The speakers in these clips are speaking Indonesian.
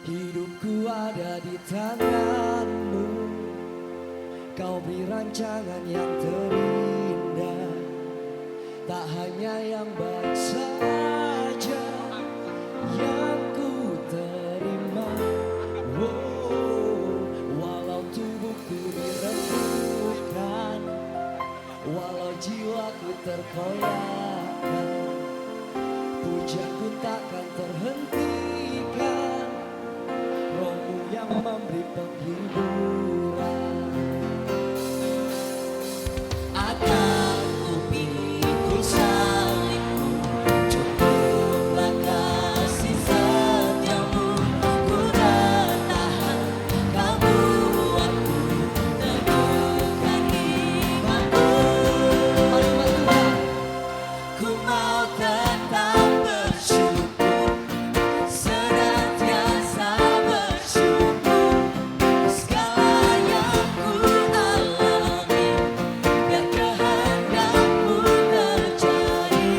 Hidupku ada di tanganmu, kau beri rancangan yang terindah. Tak hanya yang baik saja yang ku terima. Walau tubuhku dirembukan, walau jiwaku terkoyakkan, pujaku takkan terhentikan. Rohmu yang memberi penghiburan. Akan kupikul salibmu, cukuplah kasih setiamu. Ku bertahan, kau buatku teguhkan imanku. Ku mau tetap bersyukur, senantiasa bersyukur. Segala yang ku alami, biar kehendakmu terjadi.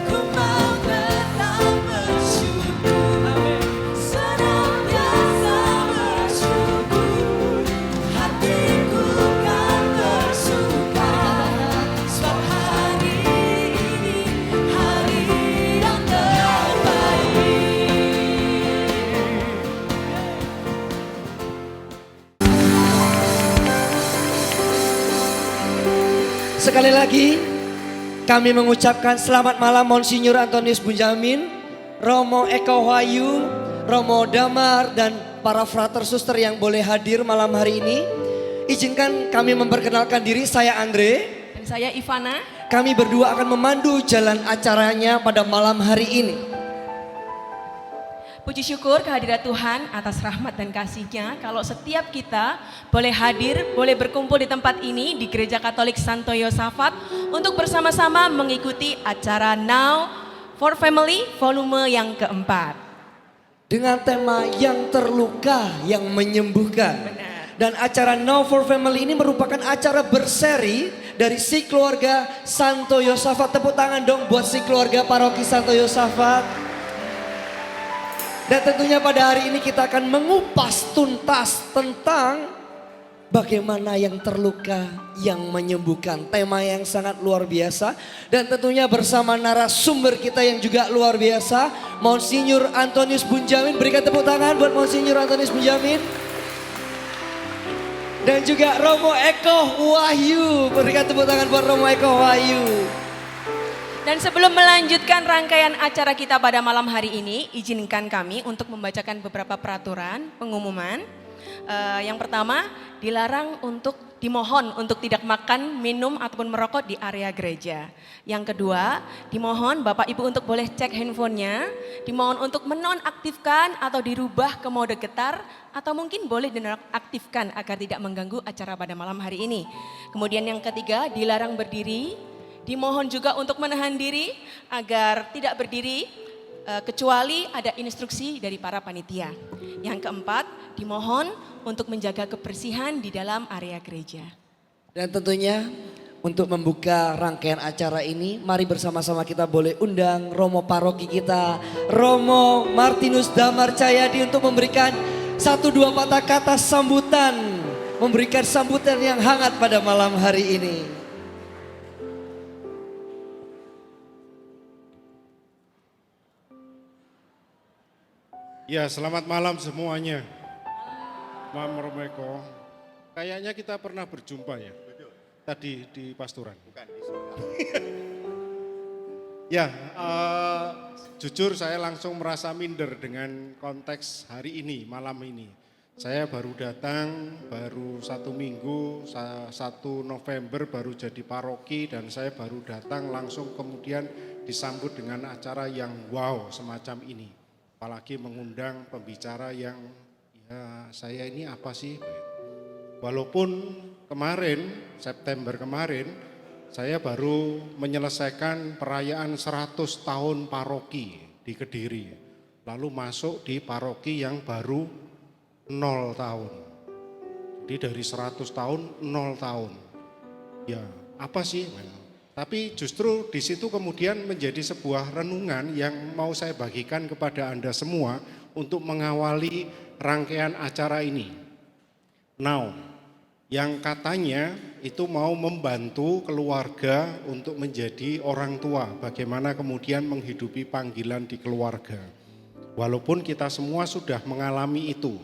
Ku mau tetap bersyukur, senantiasa bersyukur. Hatiku kan bersuka, sebab hari ini hari yang terbaik. Sekali lagi kami mengucapkan selamat malam Monsinyur Antonius Bunjamin, Romo Eko Wahyu, Romo Damar dan para frater suster yang boleh hadir malam hari ini. Izinkan kami memperkenalkan diri, saya Andre. Dan saya Ivana. Kami berdua akan memandu jalan acaranya pada malam hari ini. Puji syukur kehadirat Tuhan atas rahmat dan kasih-Nya kalau setiap kita boleh hadir, boleh berkumpul di tempat ini di Gereja Katolik Santo Yosafat untuk bersama-sama mengikuti acara Now for Family volume yang keempat. Dengan tema yang terluka yang menyembuhkan. Benar. Dan acara Now for Family ini merupakan acara berseri dari si keluarga Santo Yosafat. Tepuk tangan dong buat si keluarga paroki Santo Yosafat. Dan tentunya pada hari ini kita akan mengupas tuntas tentang bagaimana yang terluka yang menyembuhkan. Tema yang sangat luar biasa. Dan tentunya bersama narasumber kita yang juga luar biasa, Monsinyur Antonius Bunjamin. Berikan tepuk tangan buat Monsinyur Antonius Bunjamin. Dan juga Romo Eko Wahyu. Berikan tepuk tangan buat Romo Eko Wahyu. Dan sebelum melanjutkan rangkaian acara kita pada malam hari ini, izinkan kami untuk membacakan beberapa peraturan pengumuman. Yang pertama, dimohon untuk tidak makan, minum ataupun merokok di area gereja. Yang kedua, dimohon Bapak Ibu untuk boleh cek handphonenya, dimohon untuk menonaktifkan atau dirubah ke mode getar, atau mungkin boleh dinonaktifkan agar tidak mengganggu acara pada malam hari ini. Kemudian yang ketiga, dilarang berdiri. Dimohon juga untuk menahan diri agar tidak berdiri kecuali ada instruksi dari para panitia. Yang keempat, dimohon untuk menjaga kebersihan di dalam area gereja. Dan tentunya untuk membuka rangkaian acara ini, mari bersama-sama kita boleh undang Romo Paroki kita, Romo Martinus Damar Cahyadi untuk memberikan 1-2 patah kata sambutan, memberikan sambutan yang hangat pada malam hari ini. Ya, selamat malam semuanya. Mam Romeko, kayaknya kita pernah berjumpa ya. Tadi di pastoran. Bukan di Ya, jujur saya langsung merasa minder dengan konteks hari ini, malam ini. Saya baru datang, baru 1 minggu, 1 November baru jadi paroki dan saya baru datang langsung kemudian disambut dengan acara yang wow semacam ini. Apalagi mengundang pembicara yang ya saya ini apa sih? Walaupun kemarin, September kemarin, saya baru menyelesaikan perayaan 100 tahun paroki di Kediri. Lalu masuk di paroki yang baru 0 tahun. Jadi dari 100 tahun, 0 tahun. Ya apa sih? Tapi justru di situ kemudian menjadi sebuah renungan yang mau saya bagikan kepada Anda semua untuk mengawali rangkaian acara ini. Now, yang katanya itu mau membantu keluarga untuk menjadi orang tua, bagaimana kemudian menghidupi panggilan di keluarga. Walaupun kita semua sudah mengalami itu,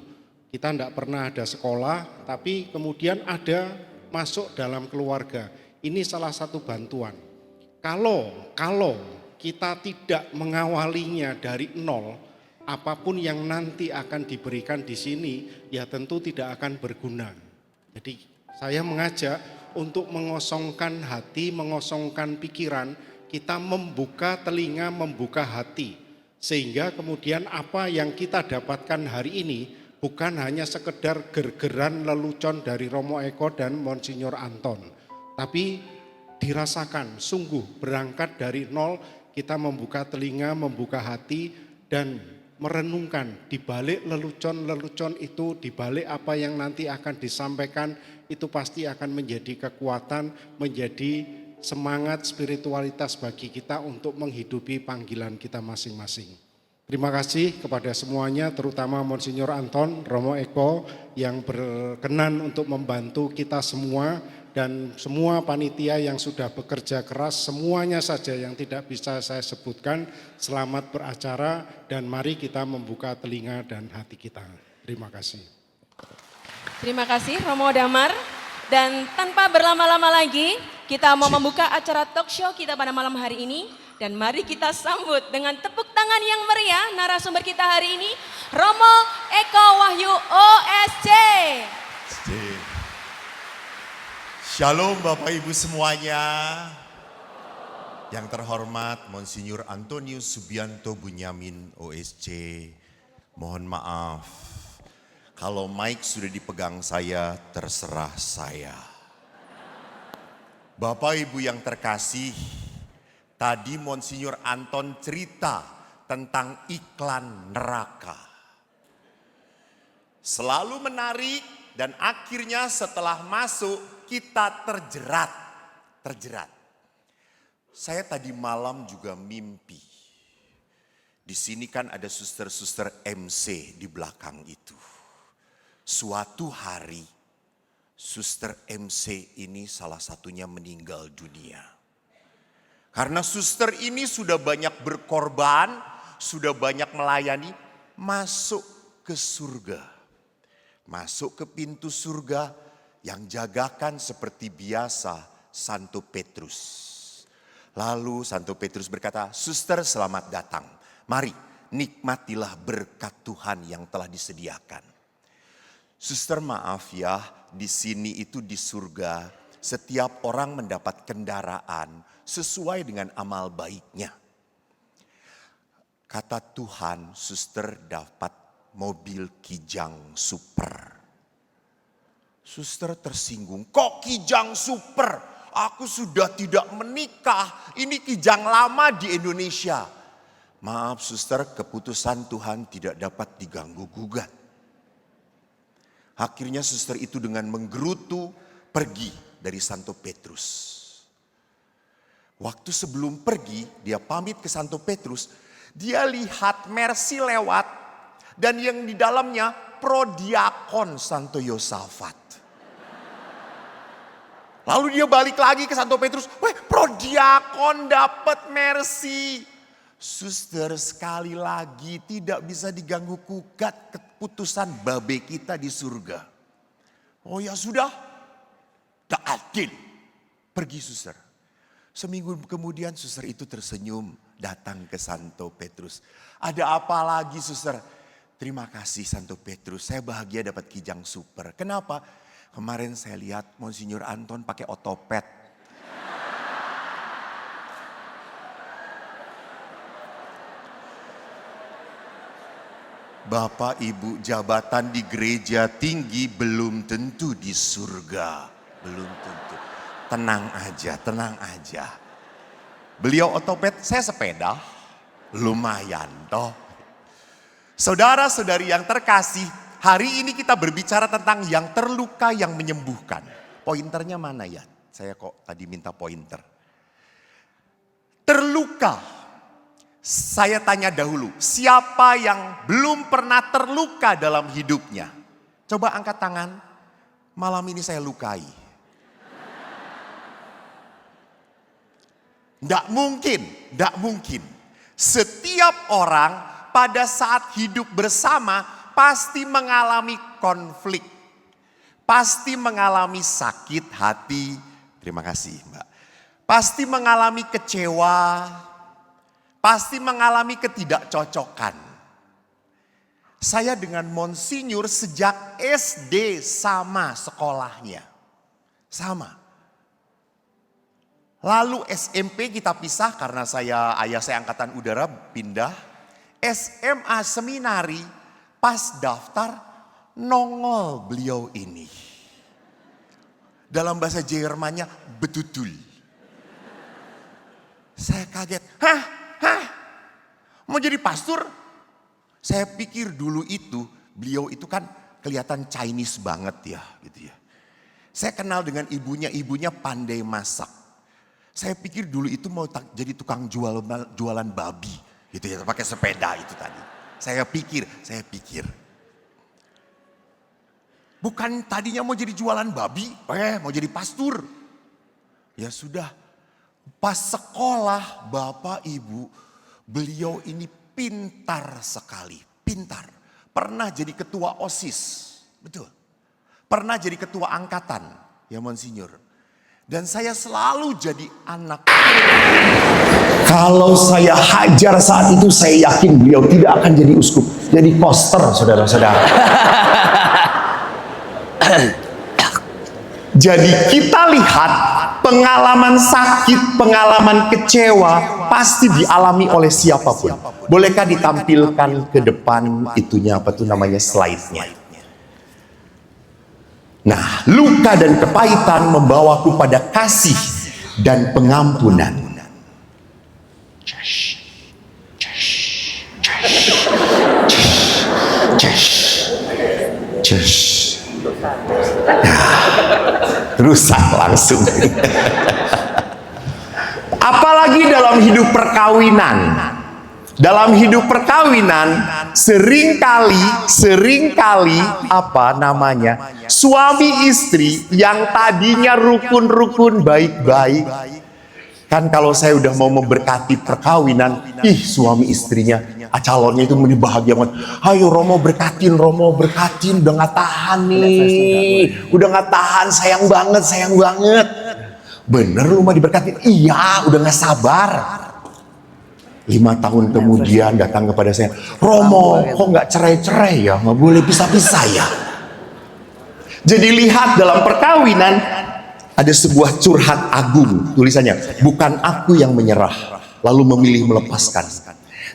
kita tidak pernah ada sekolah, tapi kemudian ada masuk dalam keluarga. Ini salah satu bantuan. Kalau kita tidak mengawalinya dari nol, apapun yang nanti akan diberikan di sini, ya tentu tidak akan berguna. Jadi saya mengajak untuk mengosongkan hati, mengosongkan pikiran, kita membuka telinga, membuka hati. Sehingga kemudian apa yang kita dapatkan hari ini bukan hanya sekedar gergeran lelucon dari Romo Eko dan Monsinyur Anton. Tapi dirasakan sungguh berangkat dari nol, kita membuka telinga, membuka hati dan merenungkan di balik lelucon-lelucon itu, di balik apa yang nanti akan disampaikan, itu pasti akan menjadi kekuatan, menjadi semangat spiritualitas bagi kita untuk menghidupi panggilan kita masing-masing. Terima kasih kepada semuanya, terutama Monsinyur Anton, Romo Eko yang berkenan untuk membantu kita semua dan semua panitia yang sudah bekerja keras, semuanya saja yang tidak bisa saya sebutkan. Selamat beracara dan mari kita membuka telinga dan hati kita. Terima kasih. Terima kasih Romo Damar. Dan tanpa berlama-lama lagi, kita mau membuka acara talk show kita pada malam hari ini. Dan mari kita sambut dengan tepuk tangan yang meriah narasumber kita hari ini, Romo Eko Wahyu OSC. Shalom Bapak Ibu semuanya. Yang terhormat Monsinyur Antonius Subianto Bunyamin OSC. Mohon maaf, kalau mic sudah dipegang saya, terserah saya. Bapak Ibu yang terkasih, tadi Monsinyur Anton cerita tentang iklan neraka. Selalu menarik dan akhirnya setelah masuk kita terjerat. Saya tadi malam juga mimpi. Di sini kan ada suster-suster MC di belakang itu. Suatu hari, suster MC ini salah satunya meninggal dunia. Karena suster ini sudah banyak berkorban, sudah banyak melayani, masuk ke surga. Masuk ke pintu surga, yang jagakan seperti biasa Santo Petrus. Lalu Santo Petrus berkata, "Suster, selamat datang. Mari nikmatilah berkat Tuhan yang telah disediakan." Suster, maaf ya, di sini itu di surga setiap orang mendapat kendaraan sesuai dengan amal baiknya. Kata Tuhan, suster dapat mobil Kijang Super. Suster tersinggung, kok Kijang Super? Aku sudah tidak menikah, ini Kijang lama di Indonesia. Maaf suster, keputusan Tuhan tidak dapat diganggu gugat. Akhirnya suster itu dengan menggerutu pergi dari Santo Petrus. Waktu sebelum pergi, dia pamit ke Santo Petrus, dia lihat Mercy lewat dan yang di dalamnya Prodiakon Santo Yosafat. Lalu dia balik lagi ke Santo Petrus, Prodiakon dapat Mercy. Suster, sekali lagi tidak bisa diganggu gugat keputusan babe kita di surga. Oh ya sudah, tak adil. Pergi suster. Seminggu kemudian suster itu tersenyum datang ke Santo Petrus. Ada apa lagi suster? Terima kasih Santo Petrus, saya bahagia dapat Kijang Super. Kenapa? Kemarin saya lihat Monsinyur Anton pakai otopet. Bapak Ibu, jabatan di gereja tinggi belum tentu di surga. Belum tentu. Tenang aja. Beliau otopet, saya sepeda. Lumayan toh. Saudara-saudari yang terkasih, hari ini kita berbicara tentang yang terluka yang menyembuhkan. Pointernya mana ya? Saya kok tadi minta pointer. Terluka. Saya tanya dahulu, siapa yang belum pernah terluka dalam hidupnya? Coba angkat tangan. Malam ini saya lukai. Nggak mungkin. Setiap orang pada saat hidup bersama pasti mengalami konflik. Pasti mengalami sakit hati. Terima kasih Mbak. Pasti mengalami kecewa. Pasti mengalami ketidakcocokan. Saya dengan Monsinyur sejak SD sama sekolahnya. Sama. Lalu SMP kita pisah karena ayah saya angkatan udara pindah. SMA seminari pas daftar nongol beliau ini. Dalam bahasa Jermannya betutul. Saya kaget. Hah? Mau jadi pastor? Saya pikir dulu itu beliau itu kan kelihatan Chinese banget ya, gitu ya. Saya kenal dengan ibunya pandai masak. Saya pikir dulu itu mau jadi tukang jualan babi, gitu ya, pakai sepeda itu tadi. Saya pikir. Bukan tadinya mau jadi jualan babi, mau jadi pastor. Ya sudah, pas sekolah Bapak Ibu, beliau ini pintar sekali, pintar. Pernah jadi ketua OSIS, betul. Pernah jadi ketua angkatan, ya Monsinyur. Dan saya selalu jadi anak. Kalau saya hajar saat itu, saya yakin beliau tidak akan jadi uskup. Jadi poster, saudara-saudara. Jadi kita lihat pengalaman sakit, pengalaman kecewa pasti dialami oleh siapapun. Bolehkah ditampilkan ke depan itunya, apa tuh namanya, slide-nya. Nah, luka dan kepahitan membawaku pada kasih dan pengampunan. Rusak langsung. Apalagi dalam hidup perkawinan. Dalam hidup perkawinan seringkali apa namanya, suami istri yang tadinya rukun-rukun baik-baik, kan kalau saya udah mau memberkati perkawinan, suami istrinya, calonnya itu bahagia banget. Ayo Romo berkatin, udah gak tahan nih, udah gak tahan, sayang banget. Bener lu mau diberkatin? Iya, udah gak sabar. 5 tahun kemudian datang kepada saya, Romo kok gak cerai-cerai ya, gak boleh pisah-pisah ya. Jadi lihat dalam perkawinan ada sebuah curhat agung, tulisannya, bukan aku yang menyerah lalu memilih melepaskan,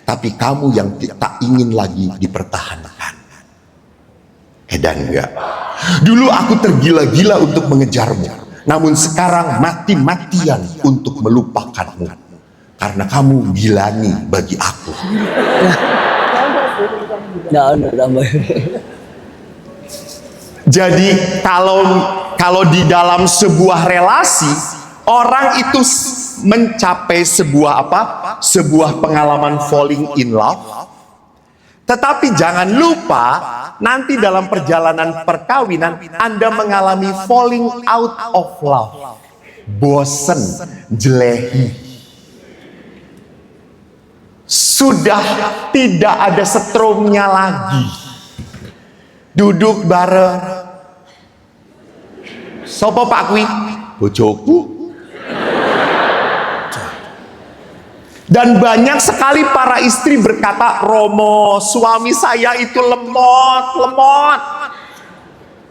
tapi kamu yang tak ingin lagi dipertahankan. Edan enggak? Dulu aku tergila-gila untuk mengejarmu, namun sekarang mati-matian untuk melupakanmu, karena kamu gilani bagi aku. Jadi kalau di dalam sebuah relasi, orang itu mencapai sebuah apa? Sebuah pengalaman falling in love. Tetapi jangan lupa, nanti dalam perjalanan perkawinan Anda mengalami falling out of love. Bosen, jelehi. Sudah tidak ada setrumnya lagi. Duduk bareng. Sopo Pak Kwi? Bojoku. Dan banyak sekali para istri berkata, Romo, suami saya itu lemot.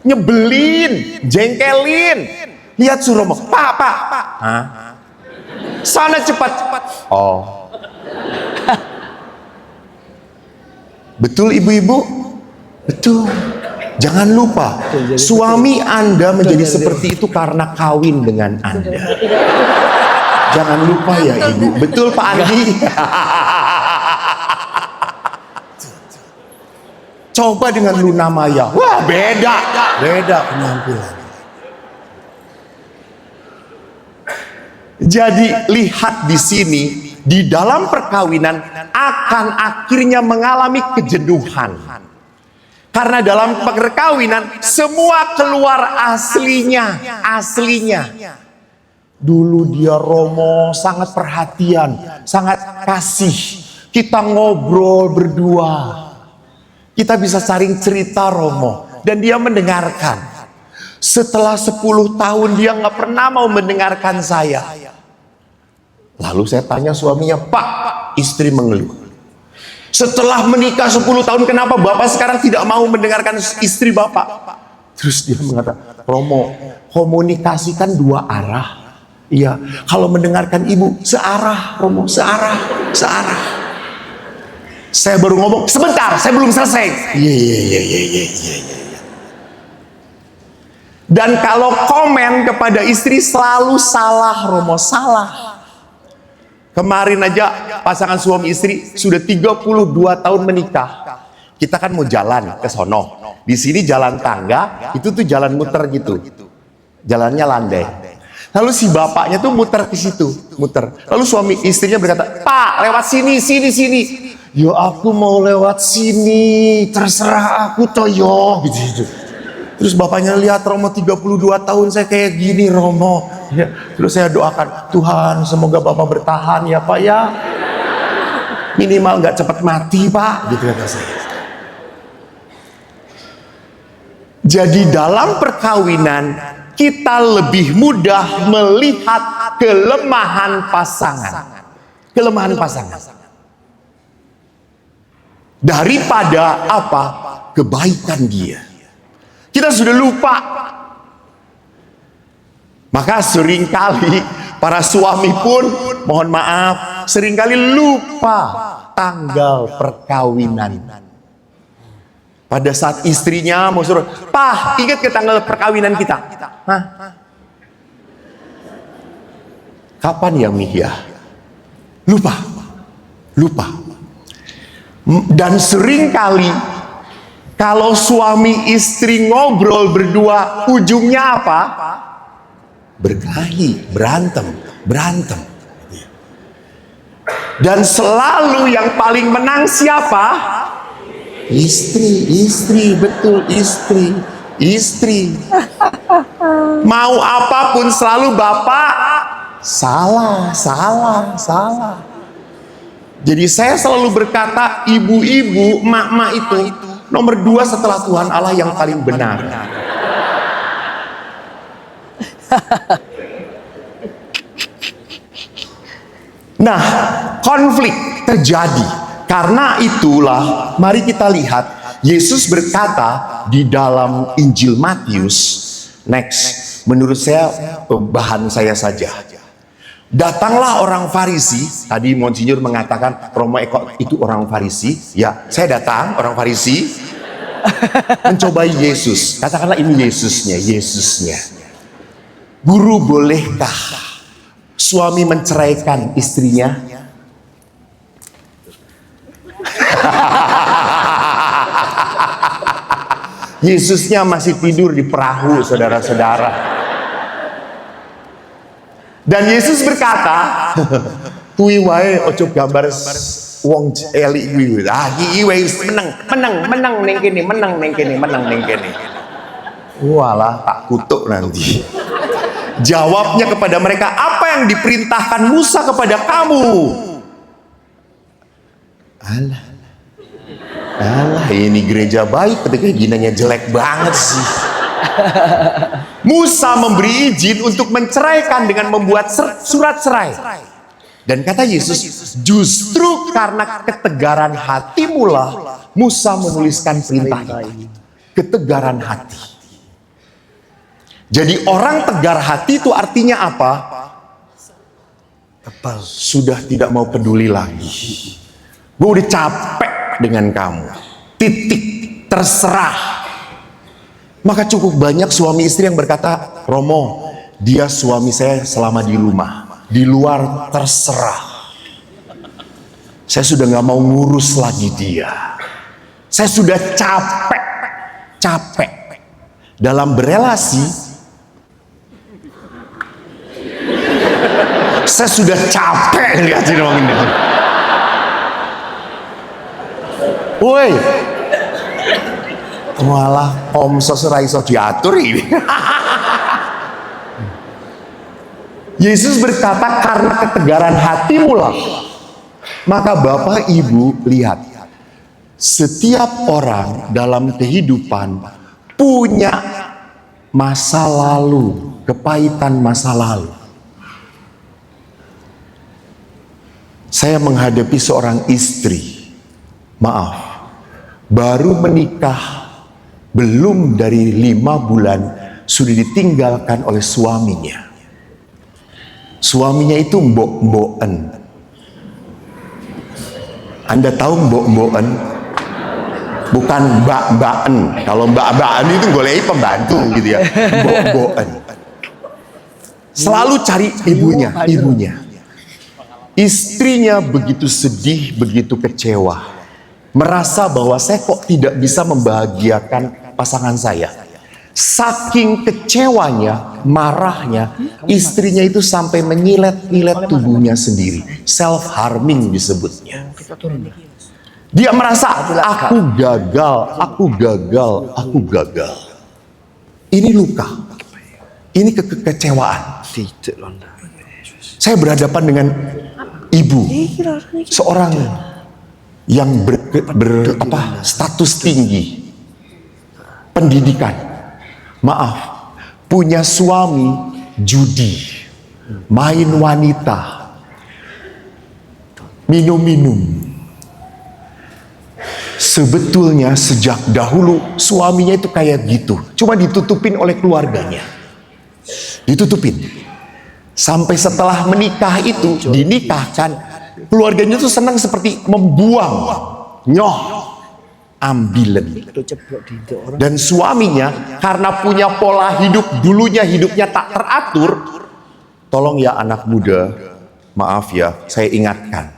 Nyebelin, jengkelin. Lihat Suromo, Pak. Hah? Sana cepat. Oh. Betul ibu-ibu? Betul. Jangan lupa, suami Anda menjadi seperti itu karena kawin dengan Anda. Jangan lupa ya ibu. Betul Pak Andi? Coba dengan Luna Maya. Wah beda penampilan. Jadi lihat di sini, di dalam perkawinan akan akhirnya mengalami kejenuhan. Karena dalam perkawinan semua keluar aslinya. Dulu dia Romo sangat perhatian, sangat kasih. Kita ngobrol berdua. Kita bisa saling cerita Romo. Dan dia mendengarkan. Setelah 10 tahun dia nggak pernah mau mendengarkan saya. Lalu saya tanya suaminya, Pak, istri mengeluh. Setelah menikah 10 tahun, kenapa Bapak sekarang tidak mau mendengarkan istri Bapak? Terus dia mengatakan, Romo, komunikasi kan 2 arah. Iya, kalau mendengarkan ibu, searah Romo, searah. Saya baru ngomong, sebentar, saya belum selesai. Iya. Dan kalau komen kepada istri selalu salah Romo, salah. Kemarin aja pasangan suami istri sudah 32 tahun menikah. Kita kan mau jalan ke sono. Di sini jalan tangga, itu tuh jalan muter gitu. Jalannya landai. Lalu si bapaknya tuh muter ke situ, muter. Lalu suami istrinya berkata, "Pak, lewat sini." "Ya aku mau lewat sini, terserah aku toyo." Gitu. Terus bapaknya lihat Romo 32 tahun saya kayak gini Romo. Ya, terus saya doakan, Tuhan semoga Bapak bertahan ya Pak ya. Minimal nggak cepat mati Pak, gitu kata saya. Jadi dalam perkawinan kita lebih mudah melihat kelemahan pasangan. Daripada apa? Kebaikan dia. Kita sudah lupa. Maka seringkali para suami pun, mohon maaf, seringkali lupa tanggal perkawinan. Pada saat istrinya mau suruh, "Pak, ingat ke tanggal perkawinan kita?" Hah? Kapan ya Mihya? Lupa. Dan seringkali kalau suami istri ngobrol berdua, ujungnya apa? Berkelahi, berantem. Dan selalu yang paling menang siapa? Istri, betul, istri. Mau apapun selalu bapak salah. Jadi saya selalu berkata, ibu-ibu, mak-mak itu nomor 2 setelah Tuhan Allah yang paling benar. Nah, konflik terjadi. Karena itulah, mari kita lihat, Yesus berkata di dalam Injil Matius, next, menurut saya, bahan saya saja. Datanglah orang Farisi, tadi Monsinyur mengatakan, Romo Eko itu orang Farisi. Ya, saya datang, orang Farisi, mencobai Yesus. Katakanlah ini Yesusnya. Guru, bolehkah suami menceraikan istrinya? Yesusnya masih tidur di perahu, saudara-saudara. Dan Yesus berkata, "Kuwi wae ojo gambar wong elik kuwi. Ah, iki wis menang ning kene. Walah, tak kutuk nanti." Jawabnya kepada mereka, "Apa yang diperintahkan Musa kepada kamu?" Alah, ini gereja baik tapi keinginannya jelek banget sih. Musa memberi izin untuk menceraikan dengan membuat surat cerai. Dan kata Yesus, justru karena ketegaran hatimu lah Musa menuliskan perintah ini. Ketegaran hati. Jadi orang tegar hati itu artinya apa? Sudah tidak mau peduli lagi. Gue udah capek dengan kamu. Titik, terserah. Maka cukup banyak suami istri yang berkata, Romo, dia suami saya selama di rumah, di luar terserah. Saya sudah gak mau ngurus lagi dia. Saya sudah capek dalam berelasi. Saya sudah capek lihat sini orang ini. Woi, malah omsos raiso diatur ini. Yesus berkata, karena ketegaran hatimu lah. Maka Bapak Ibu lihat, setiap orang dalam kehidupan punya masa lalu, kepahitan masa lalu. Saya menghadapi seorang istri, maaf, baru menikah, belum dari 5 bulan, sudah ditinggalkan oleh suaminya. Suaminya itu mbok-mboken. Anda tahu mbok-mboken? Bukan mbak-mbaken. Kalau mbak-mbaken itu golei pembantu gitu ya. Mbok-mboken. Selalu cari ibunya. Istrinya begitu sedih, begitu kecewa. Merasa bahwa saya kok tidak bisa membahagiakan pasangan saya. Saking kecewanya, marahnya, istrinya itu sampai menyilet-nyilet tubuhnya sendiri. Self-harming disebutnya. Dia merasa, aku gagal. Ini luka. Ini kekecewaan. Saya berhadapan dengan ibu, seorang yang status tinggi, pendidikan. Maaf, punya suami judi, main wanita, minum-minum. Sebetulnya sejak dahulu suaminya itu kayak gitu, cuma ditutupin oleh keluarganya. Ditutupin. Sampai setelah menikah itu, dinikahkan, keluarganya itu senang seperti membuang, ambilen. Dan suaminya karena punya pola hidup, dulunya hidupnya tak teratur. Tolong ya anak muda, maaf ya, saya ingatkan.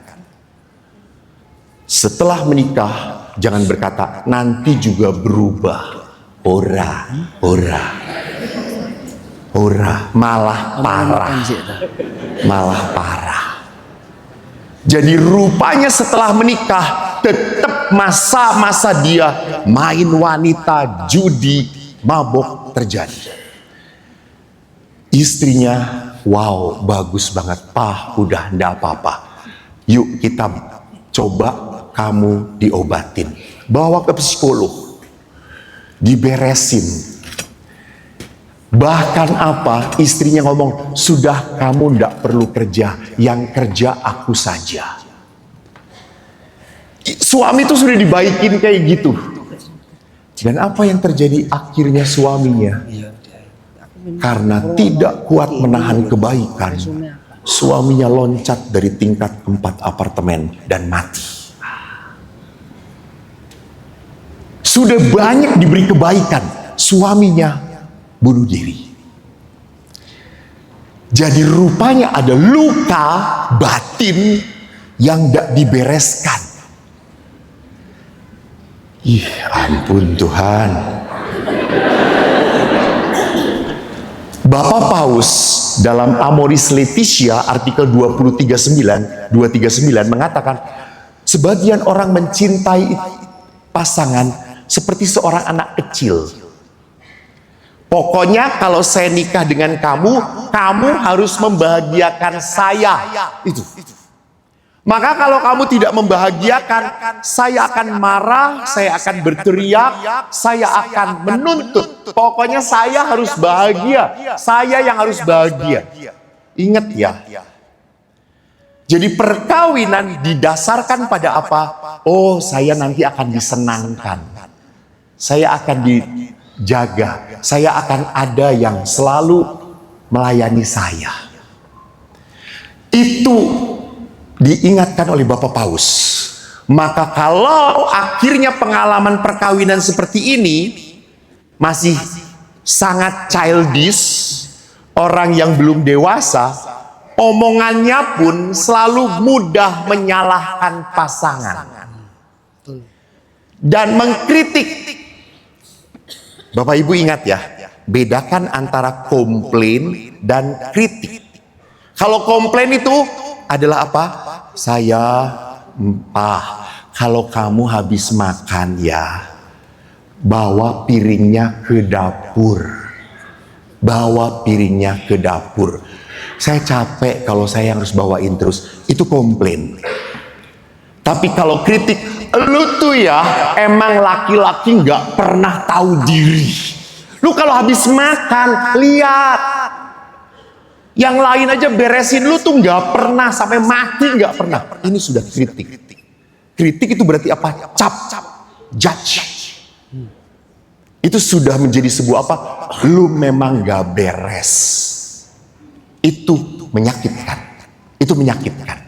Setelah menikah, jangan berkata nanti juga berubah. Ora, malah parah. Jadi rupanya setelah menikah tetap masa-masa dia main wanita, judi, mabok terjadi. Istrinya, wow, bagus banget, Pak, udah ndak apa-apa. Yuk kita coba kamu diobatin. Bawa ke psikolog. Diberesin. Bahkan istrinya ngomong, sudah kamu ndak perlu kerja, yang kerja aku saja. Suami itu sudah dibaikin kayak gitu. Dan apa yang terjadi akhirnya suaminya? Karena tidak kuat menahan kebaikan, suaminya loncat dari tingkat 4 apartemen dan mati. Sudah banyak diberi kebaikan, suaminya bunuh diri. Jadi rupanya ada luka batin yang tidak dibereskan. Ih, ampun Tuhan. Bapak Paus dalam Amoris Laetitia artikel 239 mengatakan, sebagian orang mencintai pasangan seperti seorang anak kecil. Pokoknya kalau saya nikah dengan kamu, kamu harus membahagiakan saya. Itu. Maka kalau kamu tidak membahagiakan, saya akan marah, saya akan berteriak, saya akan menuntut. Pokoknya saya harus bahagia, saya yang harus bahagia. Ingat ya. Jadi perkawinan didasarkan pada apa? Oh, saya nanti akan disenangkan. Saya akan dijaga. Saya akan ada yang selalu melayani saya. Itu diingatkan oleh Bapak Paus. Maka kalau akhirnya pengalaman perkawinan seperti ini masih sangat childish, orang yang belum dewasa, omongannya pun selalu mudah menyalahkan pasangan dan mengkritik. Bapak Ibu ingat ya, bedakan antara komplain dan kritik. Kalau komplain itu adalah apa? Saya, Pak, kalau kamu habis makan ya, bawa piringnya ke dapur. Bawa piringnya ke dapur. Saya capek kalau saya harus bawain terus. Itu komplain. Tapi kalau kritik, lu tuh ya emang laki-laki gak pernah tahu diri. Lu kalau habis makan, lihat. Yang lain aja beresin, lu tuh gak pernah, sampai mati gak pernah. Ini sudah kritik. Kritik itu berarti apa? Cap, judge. Itu sudah menjadi sebuah apa? Lu memang gak beres. Itu menyakitkan. Itu menyakitkan.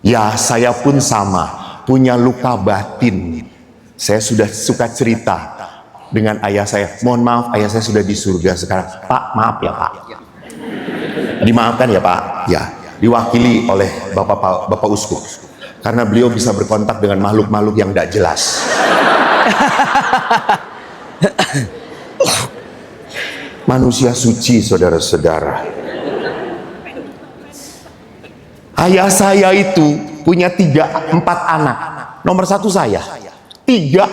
Ya, saya pun sama, punya luka batin. Saya sudah suka cerita dengan ayah saya. Mohon maaf, ayah saya sudah di surga sekarang. Pak, maaf ya Pak. Dimaafkan ya Pak. Ya, diwakili oleh Bapak Uskup. Karena beliau bisa berkontak dengan makhluk-makhluk yang tidak jelas. Manusia suci, saudara-saudara. Ayah saya itu punya 3-4 anak. Nomor 1 saya. 3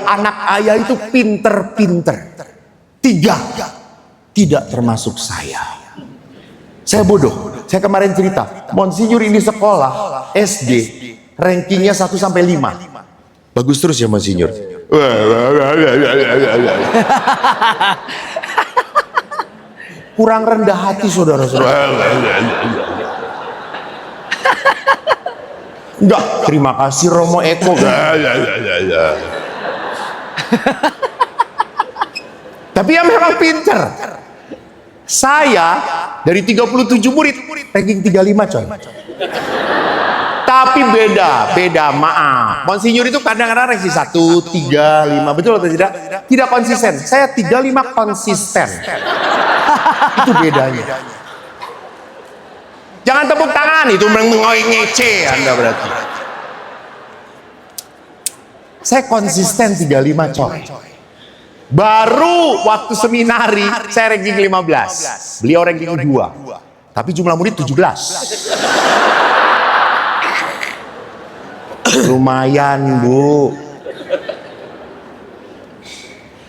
anak ayah itu pinter-pinter. 3 tidak termasuk saya. Saya bodoh. Saya kemarin cerita, Monsinyur ini sekolah SD, rankingnya 1 sampai 5. Bagus terus ya Monsinyur. Kurang rendah hati saudara-saudara. Enggak, terima kasih Romo Eko. Tapi ya memang pinter. Saya dari 37 murid ranking 35 coy. Tapi beda, maaf. Monsinyur itu kadang-kadang ranking 1, 3, 5, betul atau tidak? Tidak konsisten. Saya 35 konsisten. Itu bedanya. Jangan tepuk tangan, itu ngece Anda berarti. Saya konsisten 35 coy. Baru waktu seminari saya ranking 15. Beliau ranking 2. Tapi jumlah murid 17. Lumayan Bu.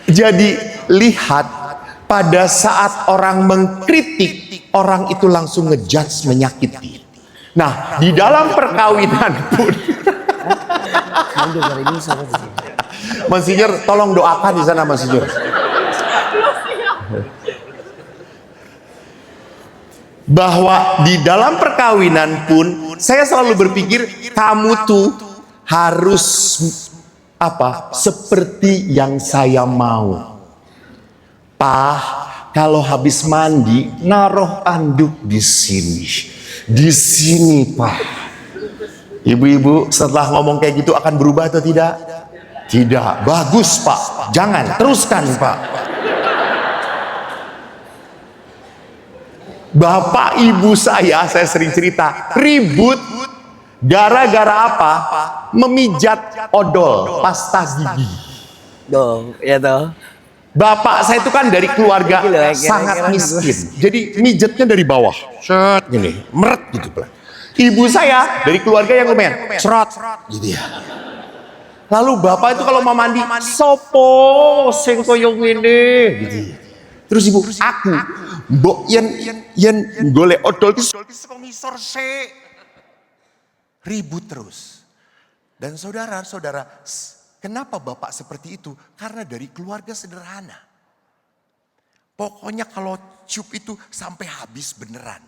Jadi lihat, pada saat orang mengkritik, orang itu langsung ngejudge, menyakiti. Nah, di dalam perkawinan pun Monsinyur tolong doakan di sana Monsinyur. Bahwa di dalam perkawinan pun saya selalu berpikir kamu tuh harus apa? Seperti yang saya mau. Pak, kalau habis mandi naruh anduk di sini. Di sini, Pak. Ibu-ibu setelah ngomong kayak gitu akan berubah atau tidak? Tidak. Bagus, Pak. Jangan, teruskan, Pak. Bapak ibu saya sering cerita, ribut gara-gara apa? Memijat odol, pasta gigi. Tuh, ya toh. Bapak saya itu kan dari keluarga sangat miskin. Jadi mijetnya dari bawah. Set gini, meret gitu pelan. Ibu saya dari keluarga yang lumayan, cerot gitu ya. Lalu bapak itu kalau mau mandi, sopo sing koyo ngene gitu. Terus ibu, aku mbok yen golek odol ki ngisor se. Ribut terus. Dan saudara-saudara, kenapa bapak seperti itu? Karena dari keluarga sederhana. Pokoknya kalau cup itu sampai habis beneran.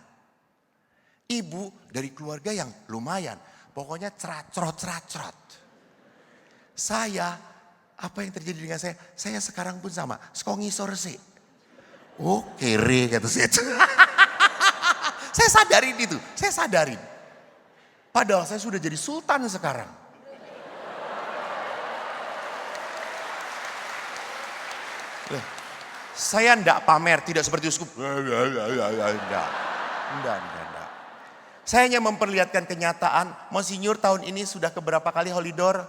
Ibu dari keluarga yang lumayan. Pokoknya cerot. Saya, apa yang terjadi dengan saya? Saya sekarang pun sama. Sekongi sorse. Oh kere kata saya. Saya sadarin itu. Saya sadarin. Padahal saya sudah jadi sultan sekarang. Saya enggak pamer, tidak seperti uskup. Enggak. Saya hanya memperlihatkan kenyataan. Monsinyur tahun ini sudah keberapa kali Holidor?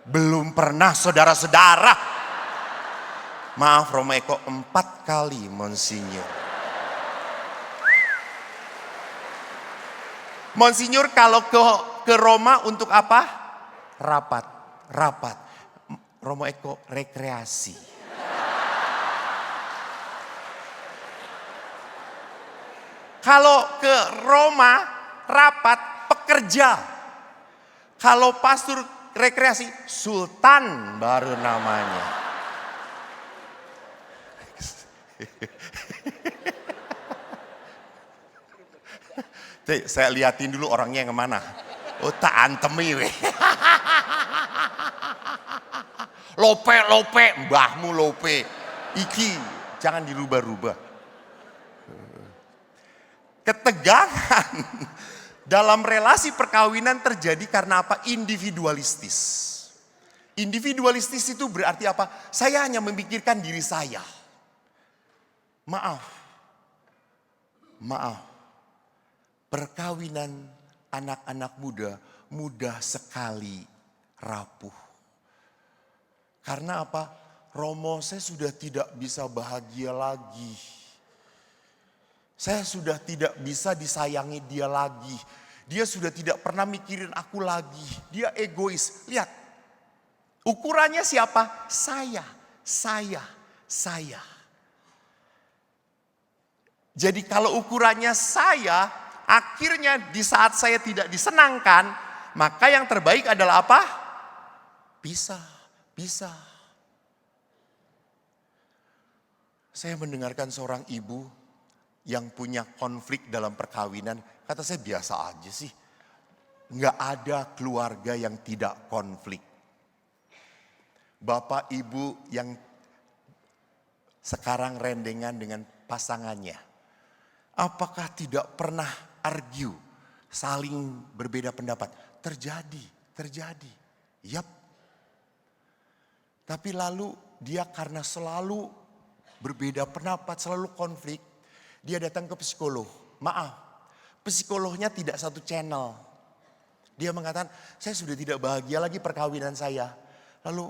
Belum pernah saudara-saudara. Maaf Romo Eko, 4 kali Monsinyur. Monsinyur kalau ke Roma untuk apa? Rapat. Romo Eko rekreasi. Kalau ke Roma rapat pekerja. Kalau pastor rekreasi sultan baru namanya. Saya liatin dulu orangnya yang mana. Oh tak antemi weh. Lope, mbahmu lope. Iki jangan dirubah-rubah. Ketegangan dalam relasi perkawinan terjadi karena apa? Individualistis. Individualistis itu berarti apa? Saya hanya memikirkan diri saya. Maaf. Perkawinan anak-anak muda mudah sekali rapuh. Karena apa? Romo, saya sudah tidak bisa bahagia lagi. Saya sudah tidak bisa disayangi dia lagi. Dia sudah tidak pernah mikirin aku lagi. Dia egois. Lihat. Ukurannya siapa? Saya. Jadi kalau ukurannya saya, akhirnya di saat saya tidak disenangkan, maka yang terbaik adalah apa? Pisah. Saya mendengarkan seorang ibu yang punya konflik dalam perkawinan, kata saya biasa aja sih. Nggak ada keluarga yang tidak konflik. Bapak ibu yang sekarang rendengan dengan pasangannya, apakah tidak pernah argue, saling berbeda pendapat? Terjadi. Yap. Tapi lalu dia karena selalu berbeda pendapat, selalu konflik, dia datang ke psikolog. Maaf, psikolognya tidak satu channel. Dia mengatakan, saya sudah tidak bahagia lagi perkawinan saya. Lalu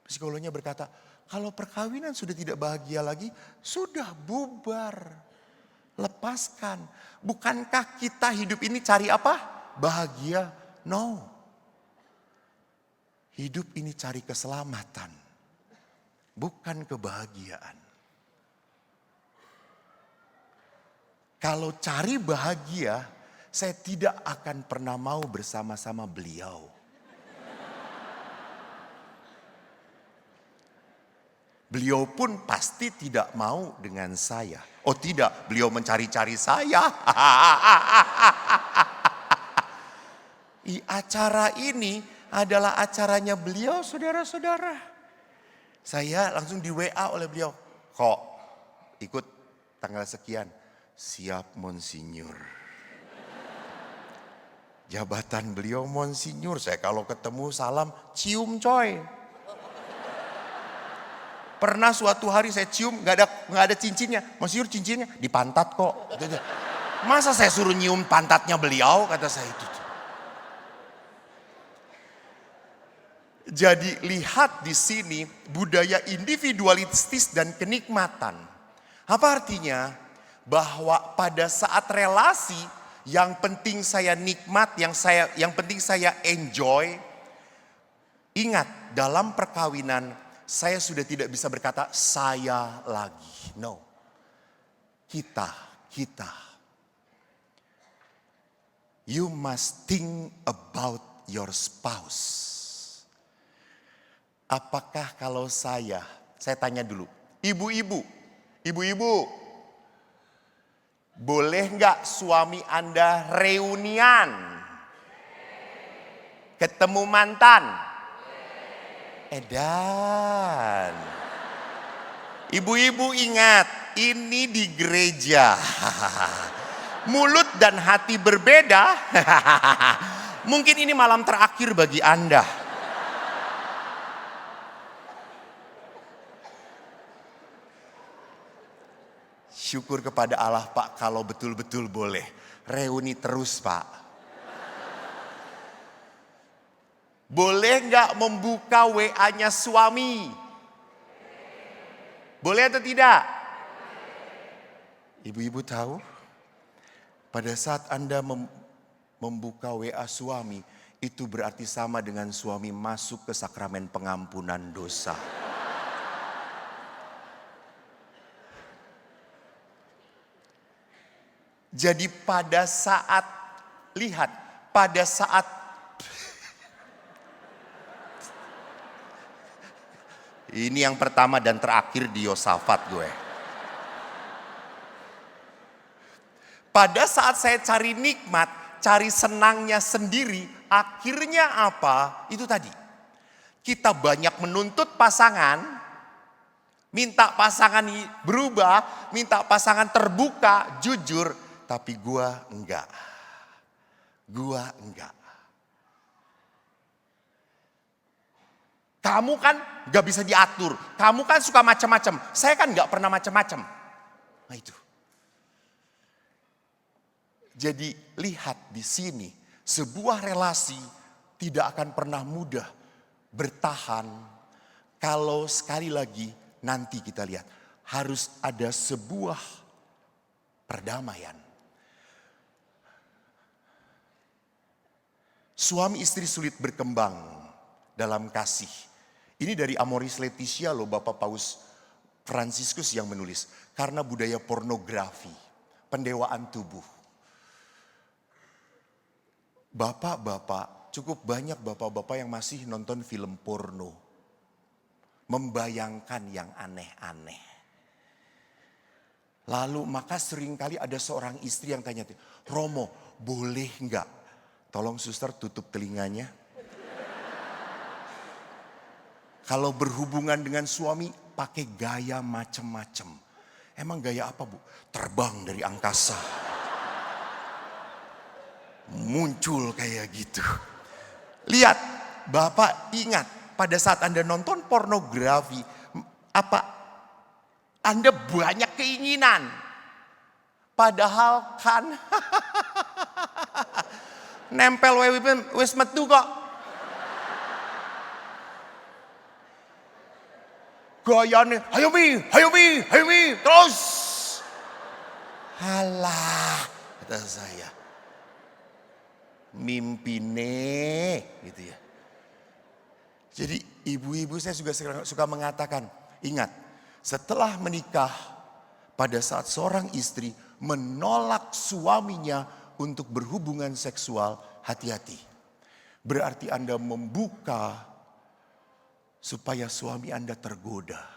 psikolognya berkata, kalau perkawinan sudah tidak bahagia lagi, sudah bubar. Lepaskan. Bukankah kita hidup ini cari apa? Bahagia? No. Hidup ini cari keselamatan. Bukan kebahagiaan. Kalau cari bahagia, saya tidak akan pernah mau bersama-sama beliau. Beliau pun pasti tidak mau dengan saya. Oh tidak, beliau mencari-cari saya. Acara ini adalah acaranya beliau, saudara-saudara. Saya langsung di WA oleh beliau. Kok ikut tanggal sekian? Siap Monsinyur. Jabatan beliau Monsinyur. Saya kalau ketemu salam cium coy. Pernah suatu hari saya cium nggak ada cincinnya. Monsinyur cincinnya di pantat kok. Masa saya suruh nyium pantatnya beliau, kata saya itu. Jadi lihat di sini budaya individualistis dan kenikmatan. Apa artinya? Bahwa pada saat relasi yang penting saya nikmat, yang penting saya enjoy. Ingat, dalam perkawinan saya sudah tidak bisa berkata saya lagi. No. Kita. You must think about your spouse. Apakah kalau saya tanya dulu, ibu-ibu, boleh nggak suami Anda reunian? Ketemu mantan? Edan. Ibu-ibu ingat, ini di gereja. Mulut dan hati berbeda. Mungkin ini malam terakhir bagi Anda. Syukur kepada Allah Pak kalau betul-betul boleh. Reuni terus Pak. Boleh nggak membuka WA-nya suami? Boleh atau tidak? Ibu-ibu tahu? Pada saat Anda membuka WA suami, itu berarti sama dengan suami masuk ke sakramen pengampunan dosa. Jadi pada saat, lihat, pada saat ini yang pertama dan terakhir di Yosafat gue. Pada saat saya cari nikmat, cari senangnya sendiri, akhirnya apa? Itu tadi. Kita banyak menuntut pasangan, minta pasangan berubah, minta pasangan terbuka, jujur, tapi gua enggak. Gua enggak. Kamu kan gak bisa diatur, kamu kan suka macam-macam, saya kan gak pernah macam-macam. Nah itu. Jadi lihat di sini, sebuah relasi tidak akan pernah mudah bertahan kalau sekali lagi nanti kita lihat harus ada sebuah perdamaian. Suami istri sulit berkembang dalam kasih. Ini dari Amoris Laetitia loh, Bapak Paus Fransiskus yang menulis. Karena budaya pornografi, pendewaan tubuh. Bapak-bapak, cukup banyak bapak-bapak yang masih nonton film porno. Membayangkan yang aneh-aneh. Lalu maka seringkali ada seorang istri yang tanya, Romo boleh enggak? Tolong suster tutup telinganya. Kalau berhubungan dengan suami pakai gaya macam-macam. Emang gaya apa bu? Terbang dari angkasa. Muncul kayak gitu. Lihat, Bapak ingat pada saat Anda nonton pornografi, apa Anda banyak keinginan. Padahal kan nempel wis metu kok. Gayane, ayo mi, terus. Halah, kata saya. Mimpine, gitu ya. Jadi ibu-ibu saya juga suka mengatakan, ingat, setelah menikah, pada saat seorang istri menolak suaminya untuk berhubungan seksual, hati-hati. Berarti Anda membuka supaya suami Anda tergoda.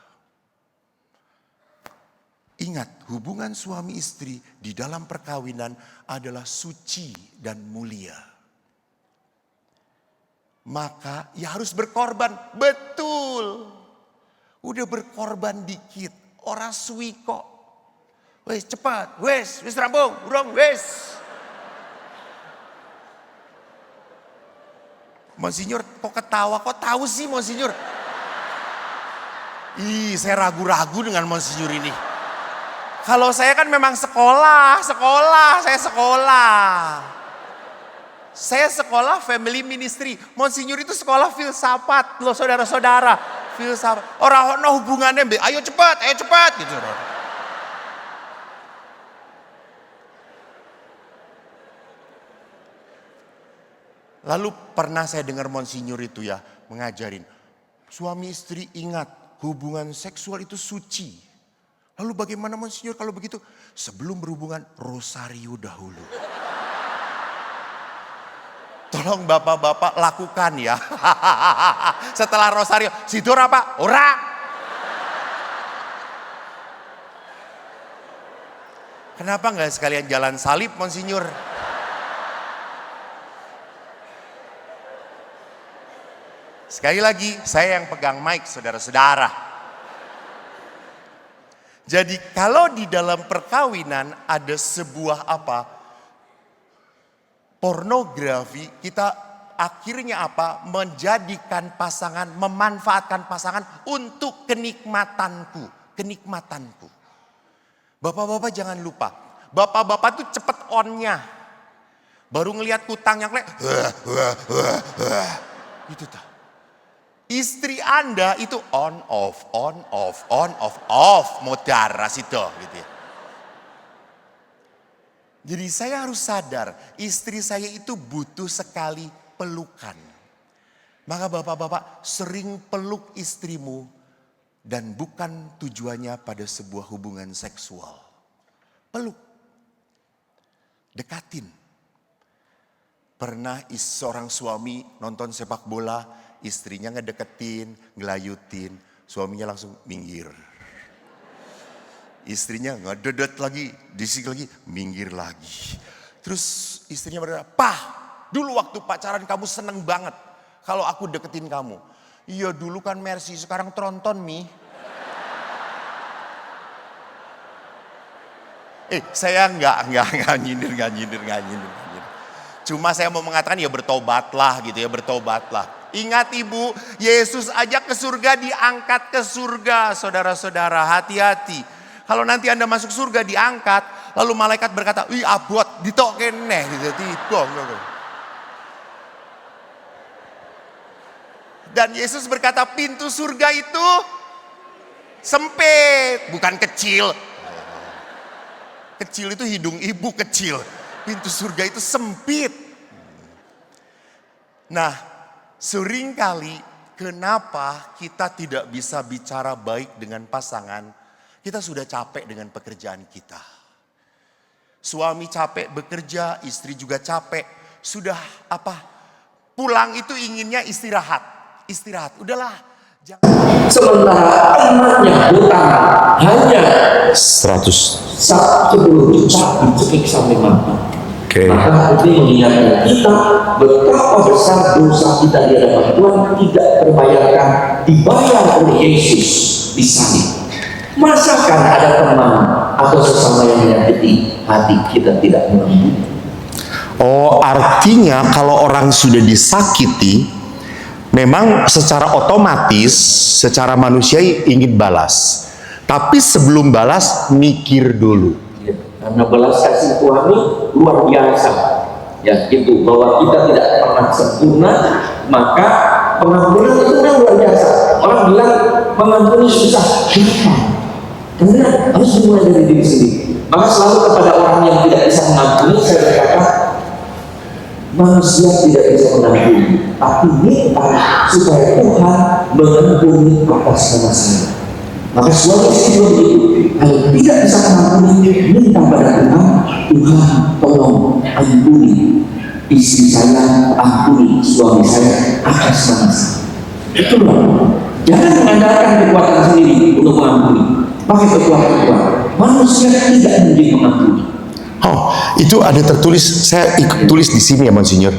Ingat, hubungan suami istri di dalam perkawinan adalah suci dan mulia. Maka ya harus berkorban, betul. Udah berkorban dikit, orang suwi kok. Wes cepat, wes rampung, urung, wes. Monsinyur kok ketawa, kok tahu sih Monsinyur? Saya ragu-ragu dengan Monsinyur ini. Kalau saya kan memang sekolah. Saya sekolah family ministry. Monsinyur itu sekolah filsafat loh saudara-saudara. Filsafat. Orang no hubungannya, ayo cepat gitu. Lalu pernah saya dengar Monsinyur itu ya mengajarin. Suami istri ingat hubungan seksual itu suci. Lalu bagaimana Monsinyur kalau begitu? Sebelum berhubungan rosario dahulu. Tolong bapak-bapak lakukan ya. Setelah rosario, sidur apa? Ora. Kenapa nggak sekalian jalan salib Monsinyur? Sekali lagi, saya yang pegang mic, saudara-saudara. Jadi kalau di dalam perkawinan ada sebuah apa? Pornografi, kita akhirnya apa? Menjadikan pasangan, memanfaatkan pasangan untuk kenikmatanku. Bapak-bapak jangan lupa, bapak-bapak tuh cepet on-nya. Baru ngelihat kutang yang gitu tuh. Istri Anda itu on off, modar situ gitu ya. Jadi saya harus sadar, istri saya itu butuh sekali pelukan. Maka bapak-bapak sering peluk istrimu dan bukan tujuannya pada sebuah hubungan seksual. Peluk, dekatin. Pernah seorang suami nonton sepak bola, istrinya ngedeketin, ngelayutin, suaminya langsung minggir. Istrinya ngededet lagi, disik lagi, minggir lagi. Terus istrinya berkata, "Pah, dulu waktu pacaran kamu seneng banget kalau aku deketin kamu." "Iya dulu kan Mercy, sekarang tronton Mi." Saya enggak nyindir. Cuma saya mau mengatakan ya bertobatlah gitu ya, bertobatlah. Ingat ibu, Yesus ajak ke surga, diangkat ke surga. Saudara-saudara, hati-hati. Kalau nanti Anda masuk surga diangkat, lalu malaikat berkata, "Ih abot, ditok kene." Gitu. Dan Yesus berkata, pintu surga itu sempit, bukan kecil. Kecil itu hidung ibu kecil. Pintu surga itu sempit. Nah, seringkali kenapa kita tidak bisa bicara baik dengan pasangan? Kita sudah capek dengan pekerjaan kita. Suami capek bekerja, istri juga capek. Sudah pulang itu inginnya istirahat. Udahlah. Sementara anaknya hutang hanya 10 juta dicekik sampai mati. Maka ini mengingatkan kita betapa besar dosa kita di hadapan Tuhan tidak terbayarkan, dibayar oleh Yesus di salib. Masakan ada teman atau sesama yang menyakiti hati kita tidak mengampuni? Oh, artinya kalau orang sudah disakiti, memang secara otomatis, secara manusiawi ingin balas. Tapi sebelum balas, mikir dulu. Ya, karena belas kasih Tuhan ini luar biasa. Ya, itu bahwa kita tidak pernah sempurna, maka pengampunan itu kan luar biasa. Orang bilang mengampuni susah. Karena harus dimulai dari diri sendiri. Maka selalu kepada orang yang tidak bisa mengampuni, saya berkata, manusia tidak bisa mengampuni, tapi minta supaya Tuhan mengampuni atas nama saya. Maka suami istri begitu, kalau tidak bisa mengampuni, minta pada Tuhan, Tuhan tolong ampuni istri saya, ampuni suami saya atas nama saya. Itulah. Jangan mengandalkan kekuatan sendiri untuk mengampuni. Pakai kekuatan Tuhan. Manusia tidak mungkin mengampuni. Oh, itu ada tertulis, saya tulis di sini ya Monsinyur.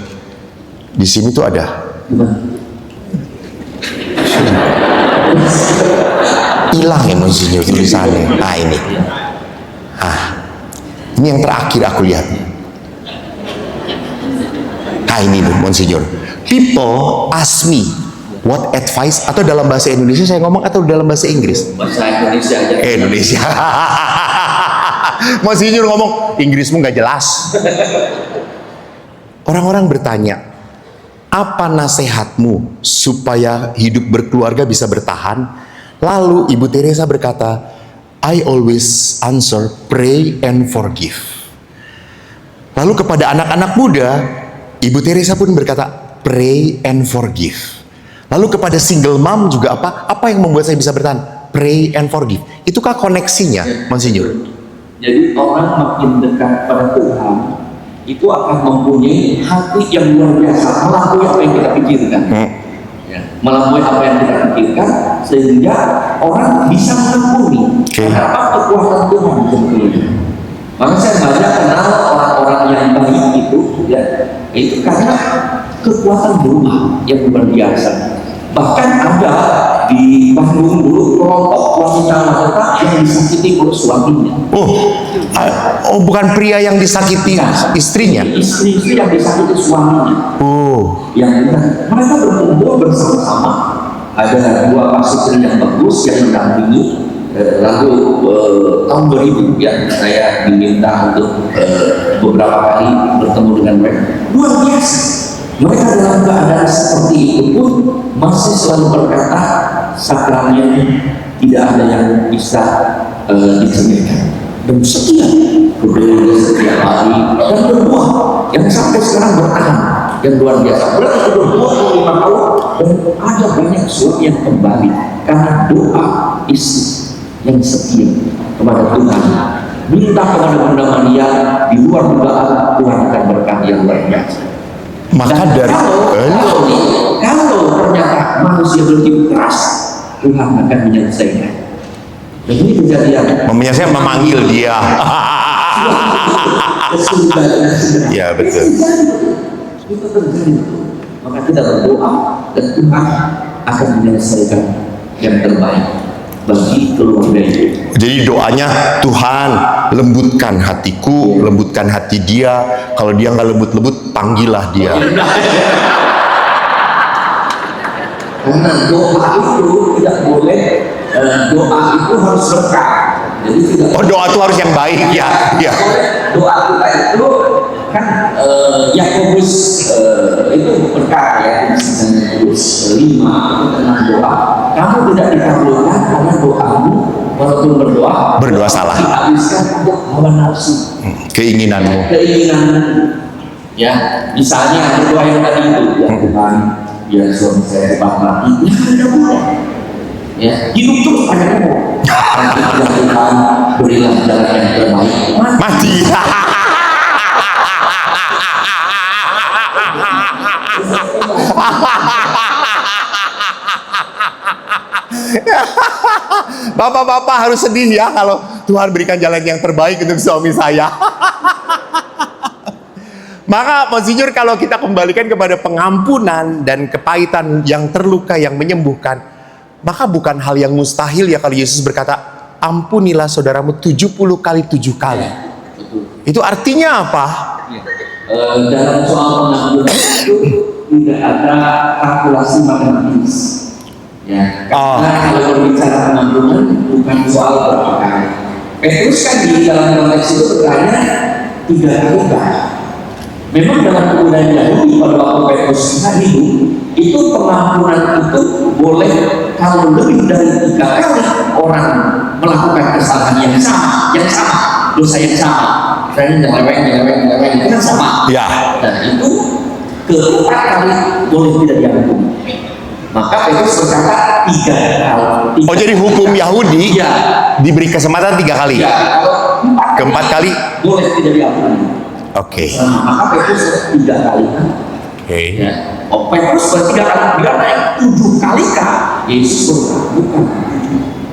Di sini tuh ada. Hilang ya Monsinyur tulisannya. Nah ini. Ini yang terakhir aku lihat. Nah ini nih Monsinyur. People ask me what advice, atau dalam bahasa Indonesia saya ngomong atau dalam bahasa Inggris? Bahasa Indonesia aja. Indonesia. Monsinyur ngomong Inggrismu nggak jelas. Orang-orang bertanya, apa nasihatmu supaya hidup berkeluarga bisa bertahan? Lalu Ibu Teresa berkata, I always answer, pray and forgive. Lalu kepada anak-anak muda, Ibu Teresa pun berkata, pray and forgive. Lalu kepada single mom juga apa yang membuat saya bisa bertahan? Pray and forgive. Itukah koneksinya, Monsinyur? Jadi orang makin dekat pada Tuhan itu akan mempunyai hati yang luar biasa, melampaui apa yang kita pikirkan. Ya, melampaui apa yang kita pikirkan, sehingga orang bisa mengampuni. Karena apa? Kekuatan Tuhan sebetulnya. Maka saya banyak kenal orang-orang yang baik itu karena kekuatan berubah yang luar biasa. Bahkan ada di Bandung dulu kelompok wanita yang disakiti oleh suaminya. Oh, bukan pria yang disakiti istrinya. Istri yang disakiti suaminya. Yang mereka berkumpul bersama-sama. Ada 2 pastor yang bagus yang mendampingi. Lalu tahun 2000 ya saya diminta untuk beberapa kali bertemu dengan mereka. Luar biasa. Mereka dalam keadaan seperti itu pun masih selalu berkata sakralnya tidak ada yang bisa dicerminkan. dan setia berdoa setiap hari dan berdoa yang sampai sekarang bertahan yang luar biasa. Berarti berdoa 5 tahun dan ada banyak surat yang kembali karena doa istri yang setia kepada Tuhan. Minta kepada Bunda Maria di luar dugaan, Tuhan akan berkati yang luar biasa. Maka Dan dari kalau ternyata manusia bertiup keras, Tuhan akan menyelesaikan. Dan ini kejadian. menyelesaikan memanggil dia. Ya betul. Itu terjadi. Maka kita berdoa dan Tuhan akan menyelesaikan yang terbaik bagi keluarga itu. Jadi doanya, Tuhan lembutkan hatiku, lembutkan hati dia. Kalau dia nggak lembut-lembut, panggillah dia. Karena doa itu tidak boleh, doa itu harus berkah. Jadi tidak. Oh, doa itu harus yang baik ya. Ya. Doa kita itu kan Yakobus itu berkata ya, misalnya Yakobus 5 itu tentang doa. Kamu tidak dikabulkan karena doamu walaupun berdoa salah. dihabiskan untuk hawa nafsu, Keinginanmu. keinginan. Ya, misalnya ada doa yang tadi itu, ya Tuhan, biar suami saya cepat mati. Ya ada boleh. Ya, hidup terus padamu. Nanti Tuhan berilah jalan yang terbaik. Mati. Bapak-bapak harus sedih ya kalau Tuhan berikan jalan yang terbaik untuk suami saya. Maka Monsinyur, kalau kita kembalikan kepada pengampunan dan kepahitan yang terluka yang menyembuhkan, maka bukan hal yang mustahil ya kalau Yesus berkata, ampunilah saudaramu 70 kali 7 kali. Itu artinya apa? Dalam soal pengampunan itu tidak ada kalkulasi matematis. Ya, karena kalau berbicara pengampunan bukan soal berapa kali. Petrus kan di dalam konteks itu bertanya 3 kali kan. Memang dalam kebudayaan Yahudi pada waktu Petrus hidup itu pengampunan itu boleh kalau lebih dari 3 kali orang melakukan kesalahan yang sama, dosa yang sama. Misalnya nyeleweng itu kan sama. Ya. Dan itu ke-4 kali boleh tidak diampuni. Maka Petrus berkata 3 kali. Oh, jadi hukum Yahudi Ya. diberi kesempatan 3 kali. Ya, kalau Keempat kali boleh tidak diampuni. Oke. Maka Petrus 3 kali kan. Oke. Ya. Oh, Petrus bertiga kali, dia naik 7 kali kah? Yesus berkata bukan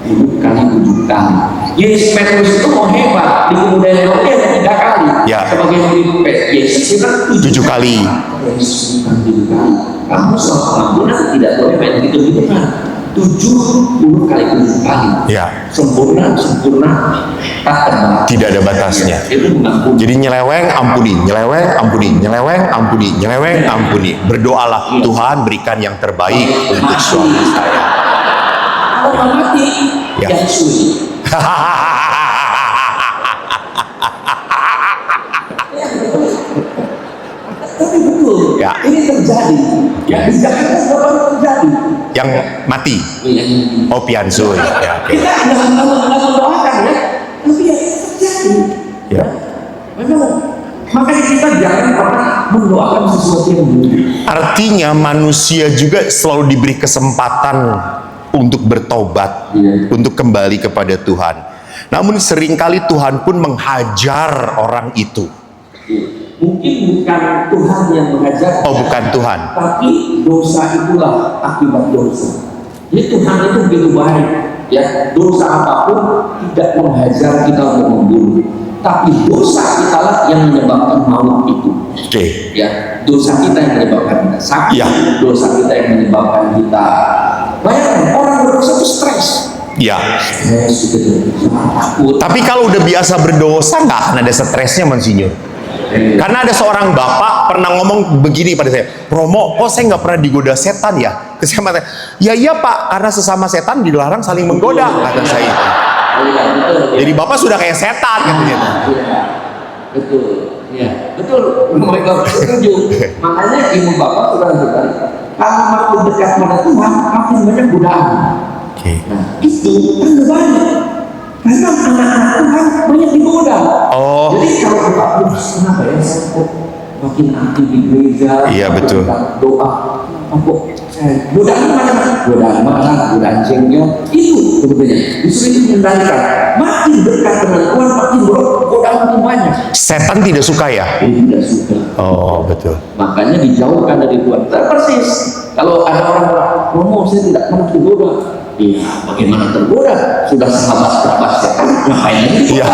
7 kali 7 kali. Yesus Petrus itu mau hebat di kebudayaan Yahudi ada 3 kali. Ya. Sebagai murid Yesus itu 7 kali. Yesus bukan 7 kali. Kamu soal pengampunan tidak boleh main gitu-gitu kan. 70 kali 7 kali. Ya. Sempurna, tak terbatas. Tidak ada batasnya. Itu mengampuni. Jadi nyeleweng ampuni, nyeleweng ampuni, nyeleweng ampuni, nyeleweng ampuni. Berdoalah, Tuhan berikan yang terbaik untuk suami saya. Kalau mati, Ya. yang sulit. Tapi betul, Ya. ini terjadi. Ya, di Jakarta baru terjadi. Yang mati. Oh, piansui. Ya, oke. Kita nggak mendoakan ya, tapi ya itu terjadi. Ya. Memang, makanya kita jangan pernah mendoakan sesuatu yang buruk. Artinya manusia juga selalu diberi kesempatan untuk bertobat, Iya. untuk kembali kepada Tuhan. Namun seringkali Tuhan pun menghajar orang itu. Mungkin bukan Tuhan yang mengajar. Oh, bukan Tuhan. Tapi dosa itulah akibat dosa. Jadi Tuhan itu begitu baik, ya. Dosa apapun tidak menghajar kita untuk membunuh, tapi dosa kitalah yang menyebabkan maut itu. Oke. Ya, dosa kita yang menyebabkan kita sakit, Ya. dosa kita yang menyebabkan kita. Bayangkan orang berdosa itu stres. Ya. Stres gitu, takut. Tapi kalau udah biasa berdosa nggak akan ada stresnya, Monsinyur. Karena ada seorang bapak pernah ngomong begini pada saya, Romo, kok saya nggak pernah digoda setan ya? Terus saya mengatakan, ya iya pak, karena sesama setan dilarang saling menggoda, kata saya. Oh, iya, betul. Jadi bapak sudah kayak setan, katanya. Iya, betul. Iya, betul. Mereka setuju. Makanya ibu bapak sudah bilang, kalau makin dekat pada Tuhan, makin banyak godaan. Oke. Nah, itu kan banyak. Karena anak-anak Tuhan banyak digoda. Oh. Jadi kalau kita, kenapa ya saya kok makin aktif di gereja? Iya, makin betul. Doa, kok godaan mana? Godaan jengkel itu sebetulnya. Justru itu mengendalikan. Makin dekat dengan Tuhan, makin godaan makin banyak. Setan tidak suka ya? Dia tidak suka. Oh, betul. Makanya dijauhkan dari Tuhan. Persis. Kalau ada orang ngomong saya tidak pernah tergoda. Iya, bagaimana tergoda? Sudah sahabat setan, ngapain lagi? Iya.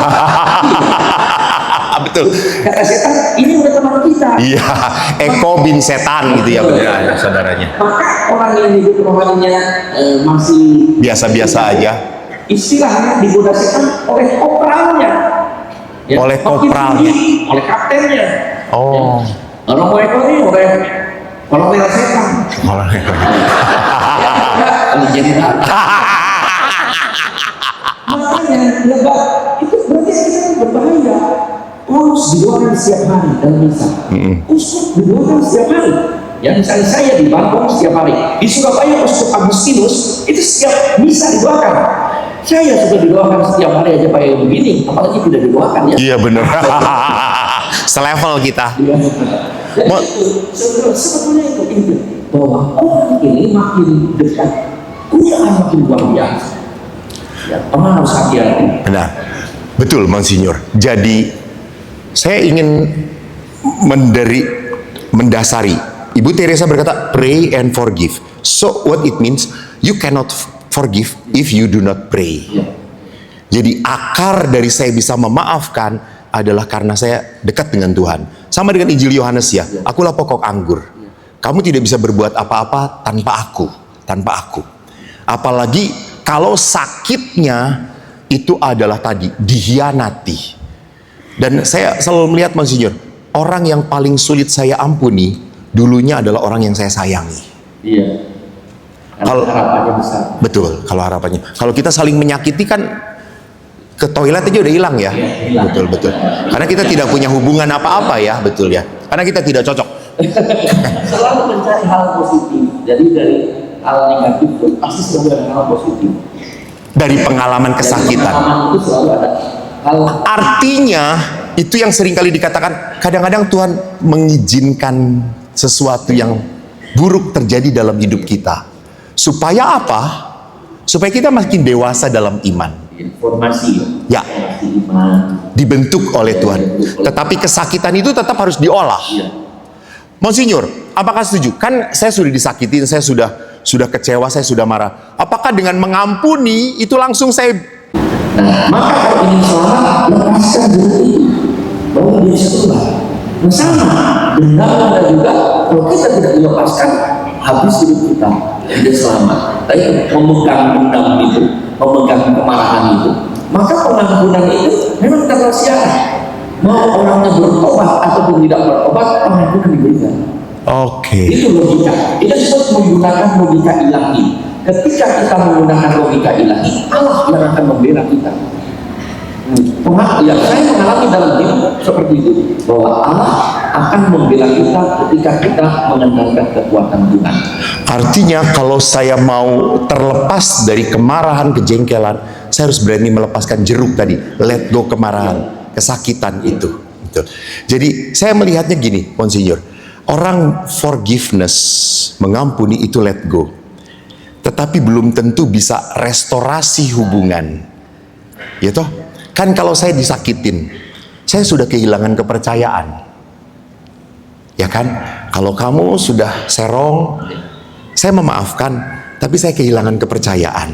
Betul. Kata setan, ini udah teman kita. Iya, Eko bin setan gitu ya benar saudaranya. Maka orang yang hidup rohaninya masih Biasa-biasa aja. istilahnya digoda setan oleh kopralnya. Oleh makin kopralnya. tinggi, oleh kaptennya. Oh. Kalau mau Eko ini oleh kolonel setan. Jenderal. Makanya lebah itu berarti kita berbahaya. Paulus didoakan setiap hari dalam misa. Uskup didoakan setiap hari. Ya misalnya saya di Bandung setiap hari. Di Surabaya Uskup Agustinus itu setiap misa didoakan. Saya sudah didoakan setiap hari aja kayak begini, apalagi tidak didoakan ya. Iya benar. Selevel kita. Jadi sebetulnya itu bahwa orang ini makin dekat, Tuhan makin luar biasa. Ya, teman harus hati-hati. Benar. Betul, Monsinyur. Jadi saya ingin mendasari. Ibu Teresa berkata, pray and forgive. So what it means, you cannot forgive if you do not pray. Ya. Jadi akar dari saya bisa memaafkan adalah karena saya dekat dengan Tuhan. Sama dengan Injil Yohanes ya. Akulah pokok anggur. Kamu tidak bisa berbuat apa-apa tanpa aku. Apalagi kalau sakitnya itu adalah tadi dihianati. Dan saya selalu melihat Monsinyur, orang yang paling sulit saya ampuni dulunya adalah orang yang saya sayangi. Iya. Kalau Harapannya besar. betul, kalau harapannya. Kalau kita saling menyakiti kan ke toilet aja udah hilang ya. Hilang. Betul. Karena kita tidak punya hubungan apa-apa ya, betul ya. Karena kita tidak cocok. Selalu mencari hal positif. Jadi dari hal negatif itu pasti selalu ada hal positif. Dari pengalaman Dari kesakitan. pengalaman itu selalu ada hal. Artinya itu yang seringkali dikatakan kadang-kadang Tuhan mengizinkan sesuatu yang buruk terjadi dalam hidup kita. Supaya apa? Supaya kita makin dewasa dalam iman. Informasi Ya. Informasi iman. Dibentuk oleh Tuhan. Tetapi kesakitan itu tetap harus diolah. Iya. Monsinyur, apakah setuju? Kan saya sudah disakitin, saya sudah kecewa, saya sudah marah. Apakah dengan mengampuni itu langsung saya Nah, maka kalau ingin selamat, lepaskan dulu itu. Bahwa dia bisa keluar. Nah, sama. Dendam ada juga. Kalau kita tidak dilepaskan, habis hidup kita. Tidak selamat. Tapi memegang dendam itu, memegang kemarahan itu, maka pengampunan itu memang tersiar. Mau orangnya bertobat ataupun tidak bertobat, pengampunan diberikan. Oke. Itu logika. Itu disebut menggunakan logika ilahi. Ketika kita menggunakan logika ilahi, Allah yang akan membela kita. Ya, saya mengalami dalam hidup seperti itu, bahwa Allah akan membela kita ketika kita mengandalkan kekuatan Tuhan. Artinya kalau saya mau terlepas dari kemarahan, kejengkelan, saya harus berani melepaskan jeruk tadi, let go kemarahan, kesakitan itu. Betul. Jadi saya melihatnya gini, Monsinyur, orang forgiveness, mengampuni itu let go. Tetapi belum tentu bisa restorasi hubungan. Ya toh? Kan kalau saya disakitin, saya sudah kehilangan kepercayaan. Ya kan? Kalau kamu sudah serong, saya memaafkan, tapi saya kehilangan kepercayaan.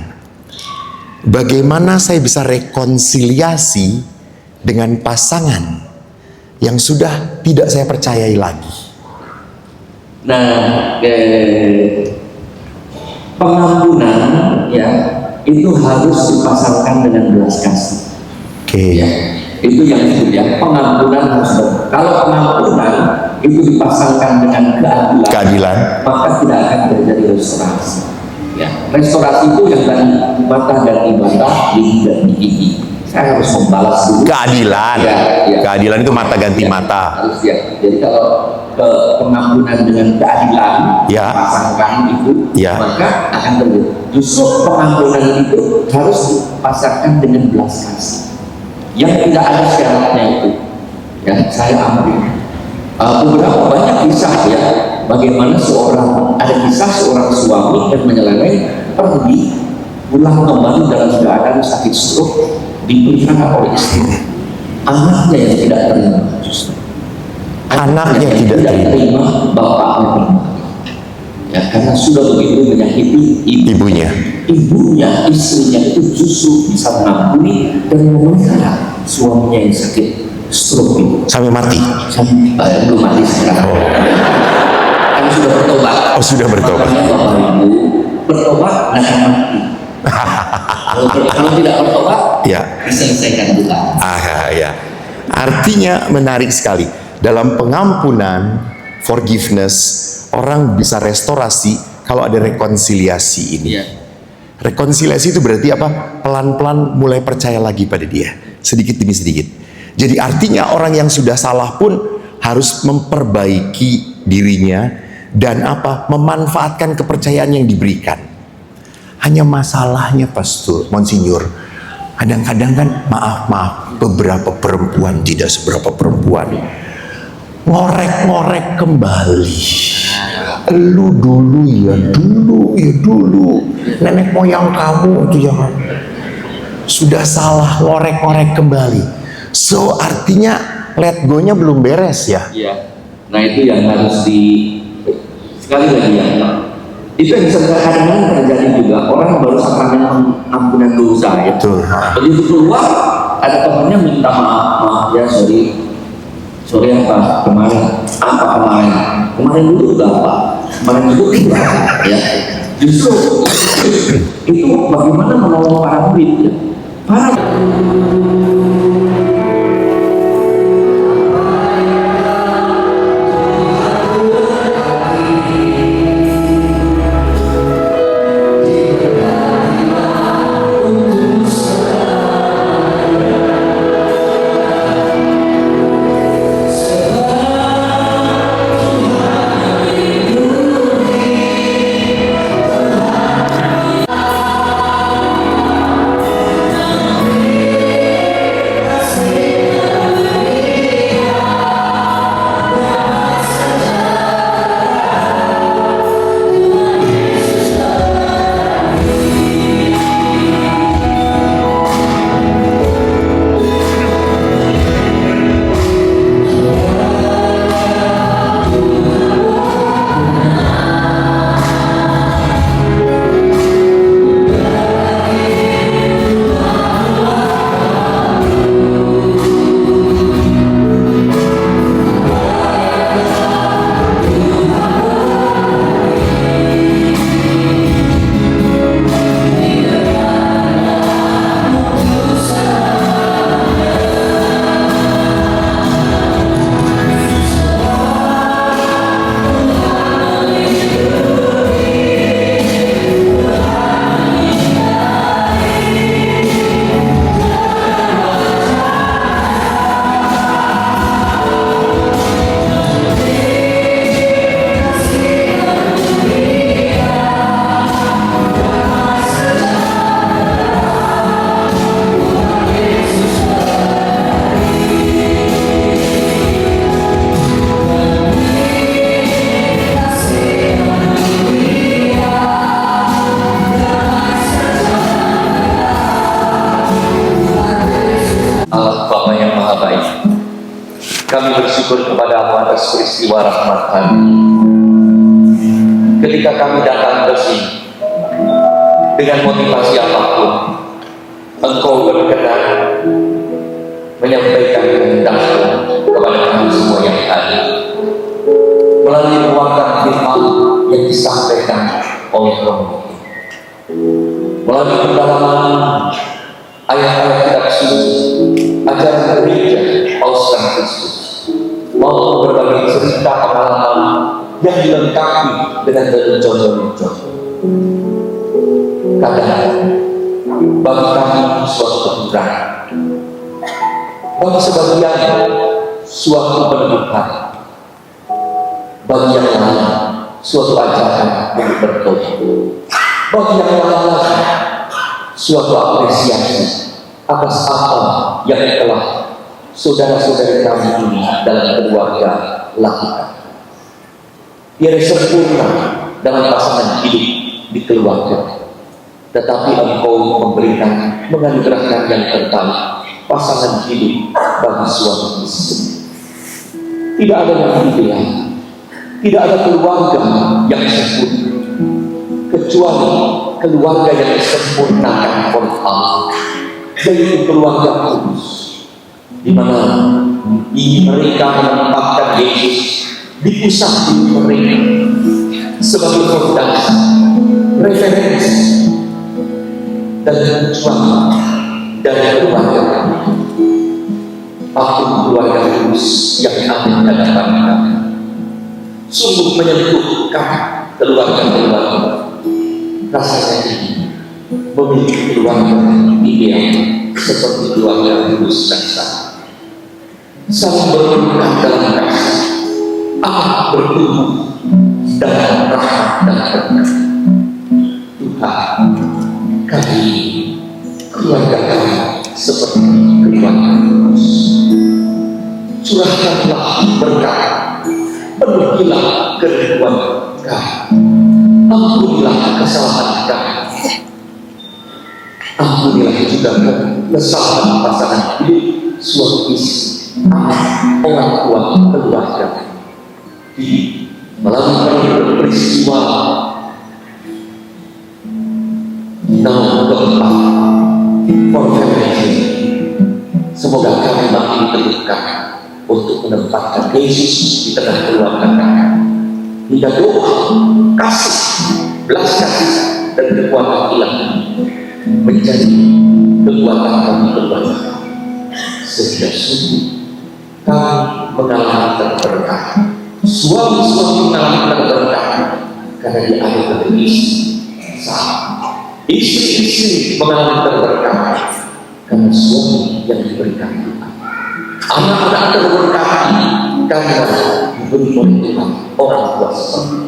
Bagaimana saya bisa rekonsiliasi dengan pasangan yang sudah tidak saya percayai lagi? Nah, pengampunan ya itu harus dipasangkan dengan belas kasih. Oke. Ya, itu yang disebut ya pengampunan harus kalau pengampunan itu dipasangkan dengan keadilan, maka tidak akan terjadi restorasi. Ya, restorasi itu yang tadi mata ganti mata, gigi ganti gigi. Saya harus membalas dulu. Keadilan. Ya. Keadilan itu mata ganti Ya, mata. harus ya. Jadi kalau pengampunan dengan keadilan Ya. pasangkan itu, Ya. maka akan terjadi. Justru pengampunan itu harus dipasangkan dengan belas kasih. yang tidak ada syaratnya itu, ya saya ambil. Beberapa banyak kisah ya, bagaimana ada kisah seorang suami yang menyeleweng pergi pulang kembali dalam keadaan sakit stroke, dipelihara oleh istri. Anaknya yang tidak terima, justru Anaknya yang tidak tidak terima, bapaknya terima. Ya, karena sudah begitu menyakiti Ibunya. ibunya, istrinya itu justru bisa mengampuni dan memelihara suaminya yang sakit stroke itu. Sampai mati. Belum mati sekarang. Kan sudah bertobat. Oh, sudah bertobat. Makanya Bapak Ibu bertobat dan mati. Kalau tidak bertobat, Ya. diselesaikan juga. Ya. Artinya menarik sekali. Dalam pengampunan, forgiveness, orang bisa restorasi kalau ada rekonsiliasi ini. Iya. Rekonsiliasi itu berarti apa? Pelan-pelan mulai percaya lagi pada dia, sedikit demi sedikit. Jadi artinya orang yang sudah salah pun harus memperbaiki dirinya dan apa? Memanfaatkan kepercayaan yang diberikan. Hanya masalahnya Pastor, Monsinyur, kadang-kadang kan maaf, beberapa perempuan, tidak seberapa perempuan, ngorek-ngorek kembali. Lu dulu ya dulu, nenek moyang kamu itu yang sudah salah, ngorek-ngorek kembali. So artinya let go-nya belum beres ya. Iya. Nah itu yang harus sekali lagi ya. Itu yang kadang-kadang terjadi juga, orang yang baru sakramen pengampunan dosa ya. Betul. Begitu keluar, ada temannya minta maaf ya, sorry apa kemarin dulu udah apa, kemarin dulu tidak ya. Justru itu bagaimana menolong para murid ya. Allah Bapa yang Maha Baik, kami bersyukur kepada-Mu atas peristiwa rahmat kami. Ketika kami datang ke sini dengan motivasi apapun, Engkau berkenan menyampaikan kehendak-Mu kepada kami semua yang hadir melalui ruangan firman yang disampaikan oleh Romo, melalui pendalaman ayat-ayat kitab suci, ajaran gereja Paus Fransiskus, maupun berbagai cerita pengalaman yang dilengkapi dengan lelucon-lelucon. Kadang bagi kami suatu kekurangan, bagi sebagian suatu peneguhan, bagi yang lain suatu ajaran yang bertobat, bagi yang lain suatu apresiasi atas apa yang telah saudara-saudara kami ini dalam keluarga lakukan. Tiada sempurna dalam pasangan hidup di keluarga, tetapi Engkau memberikan, menganugerahkan yang terbaik, pasangan hidup bagi suami istri. Tidak ada yang ideal, tidak ada keluarga yang sempurna, kecuali keluarga yang disempurnakan oleh Allah, yaitu keluarga kudus, di mana mereka menempatkan Yesus di pusat hidup mereka sebagai fondasi, referensi, dan tujuan dari keluarga kami. Aku keluarga kudus yang ada di hadapan kami, sungguh menyentuh kami keluarga-keluarga. Rasanya ini memiliki keluarga ideal seperti keluarga kudus dan saling berpegang dalam kasih, akan bertumbuh dalam rahmat dan berkat. Tuhan, kami keluarga kami seperti keluarga kudus. Curahkanlah berkat, penuhilah kerinduan kami, ampunilah kesalahan kami, ampunilah juga kesalahan pasangan hidup, suami istri, anak, orang tua, keluarga. Melalui peristiwa tahun keempat konferensi, semoga kami makin diteguhkan untuk menempatkan Yesus di tengah keluarga kami, hingga doa, kasih, belas kasih, dan kekuatan ilahi menjadi kekuatan kami keluarga, sehingga sungguh kami mengalami terberkah. Suami-suami mengalami terberkah karena dia ada pada istri. Istri-istri mengalami terberkah karena suami yang diberikan Tuhan. Anak-anak terberkah karena diberi oleh Tuhan orang tua seperti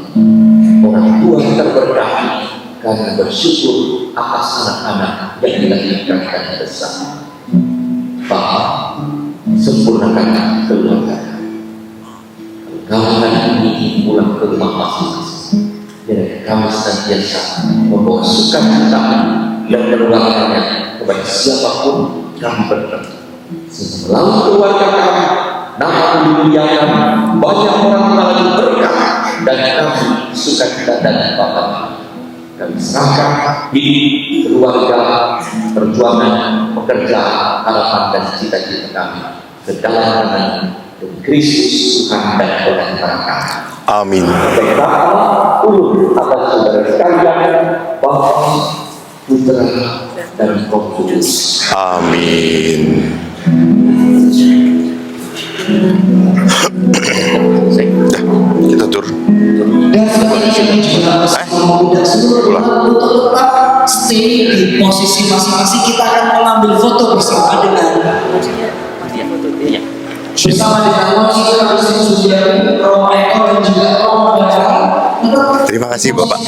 orang tua terberkah karena bersyukur atas anak-anak yang dilahirkan dan besar. Bapa, sempurnakan keluarga. Kami hari ini pulang ke rumah masing-masing, dan kami senantiasa membawa sukacita dan menularkannya kepada siapapun kami bertemu. Sehingga melalui keluarga kami, nama dimuliakan, banyak orang mengalami berkah, dan kami sukacita dan bangga. Kami serahkan hidup, keluarga, perjuangan, pekerjaan, harapan dan cita-cita kami ke dalam tangan Kristus Tuhan dan Tuhan kami. Amin. Berkata ulun atas saudara sekalian, Bapa, Putra, dan Roh Kudus. Amin. Kita tur. Dan selanjutnya kami juga mengundang seluruh jemaat untuk tetap stay di posisi masing-masing. Kita akan mengambil foto bersama dengan Romo Eko dan juga Romo Dara. Terima kasih Bapak.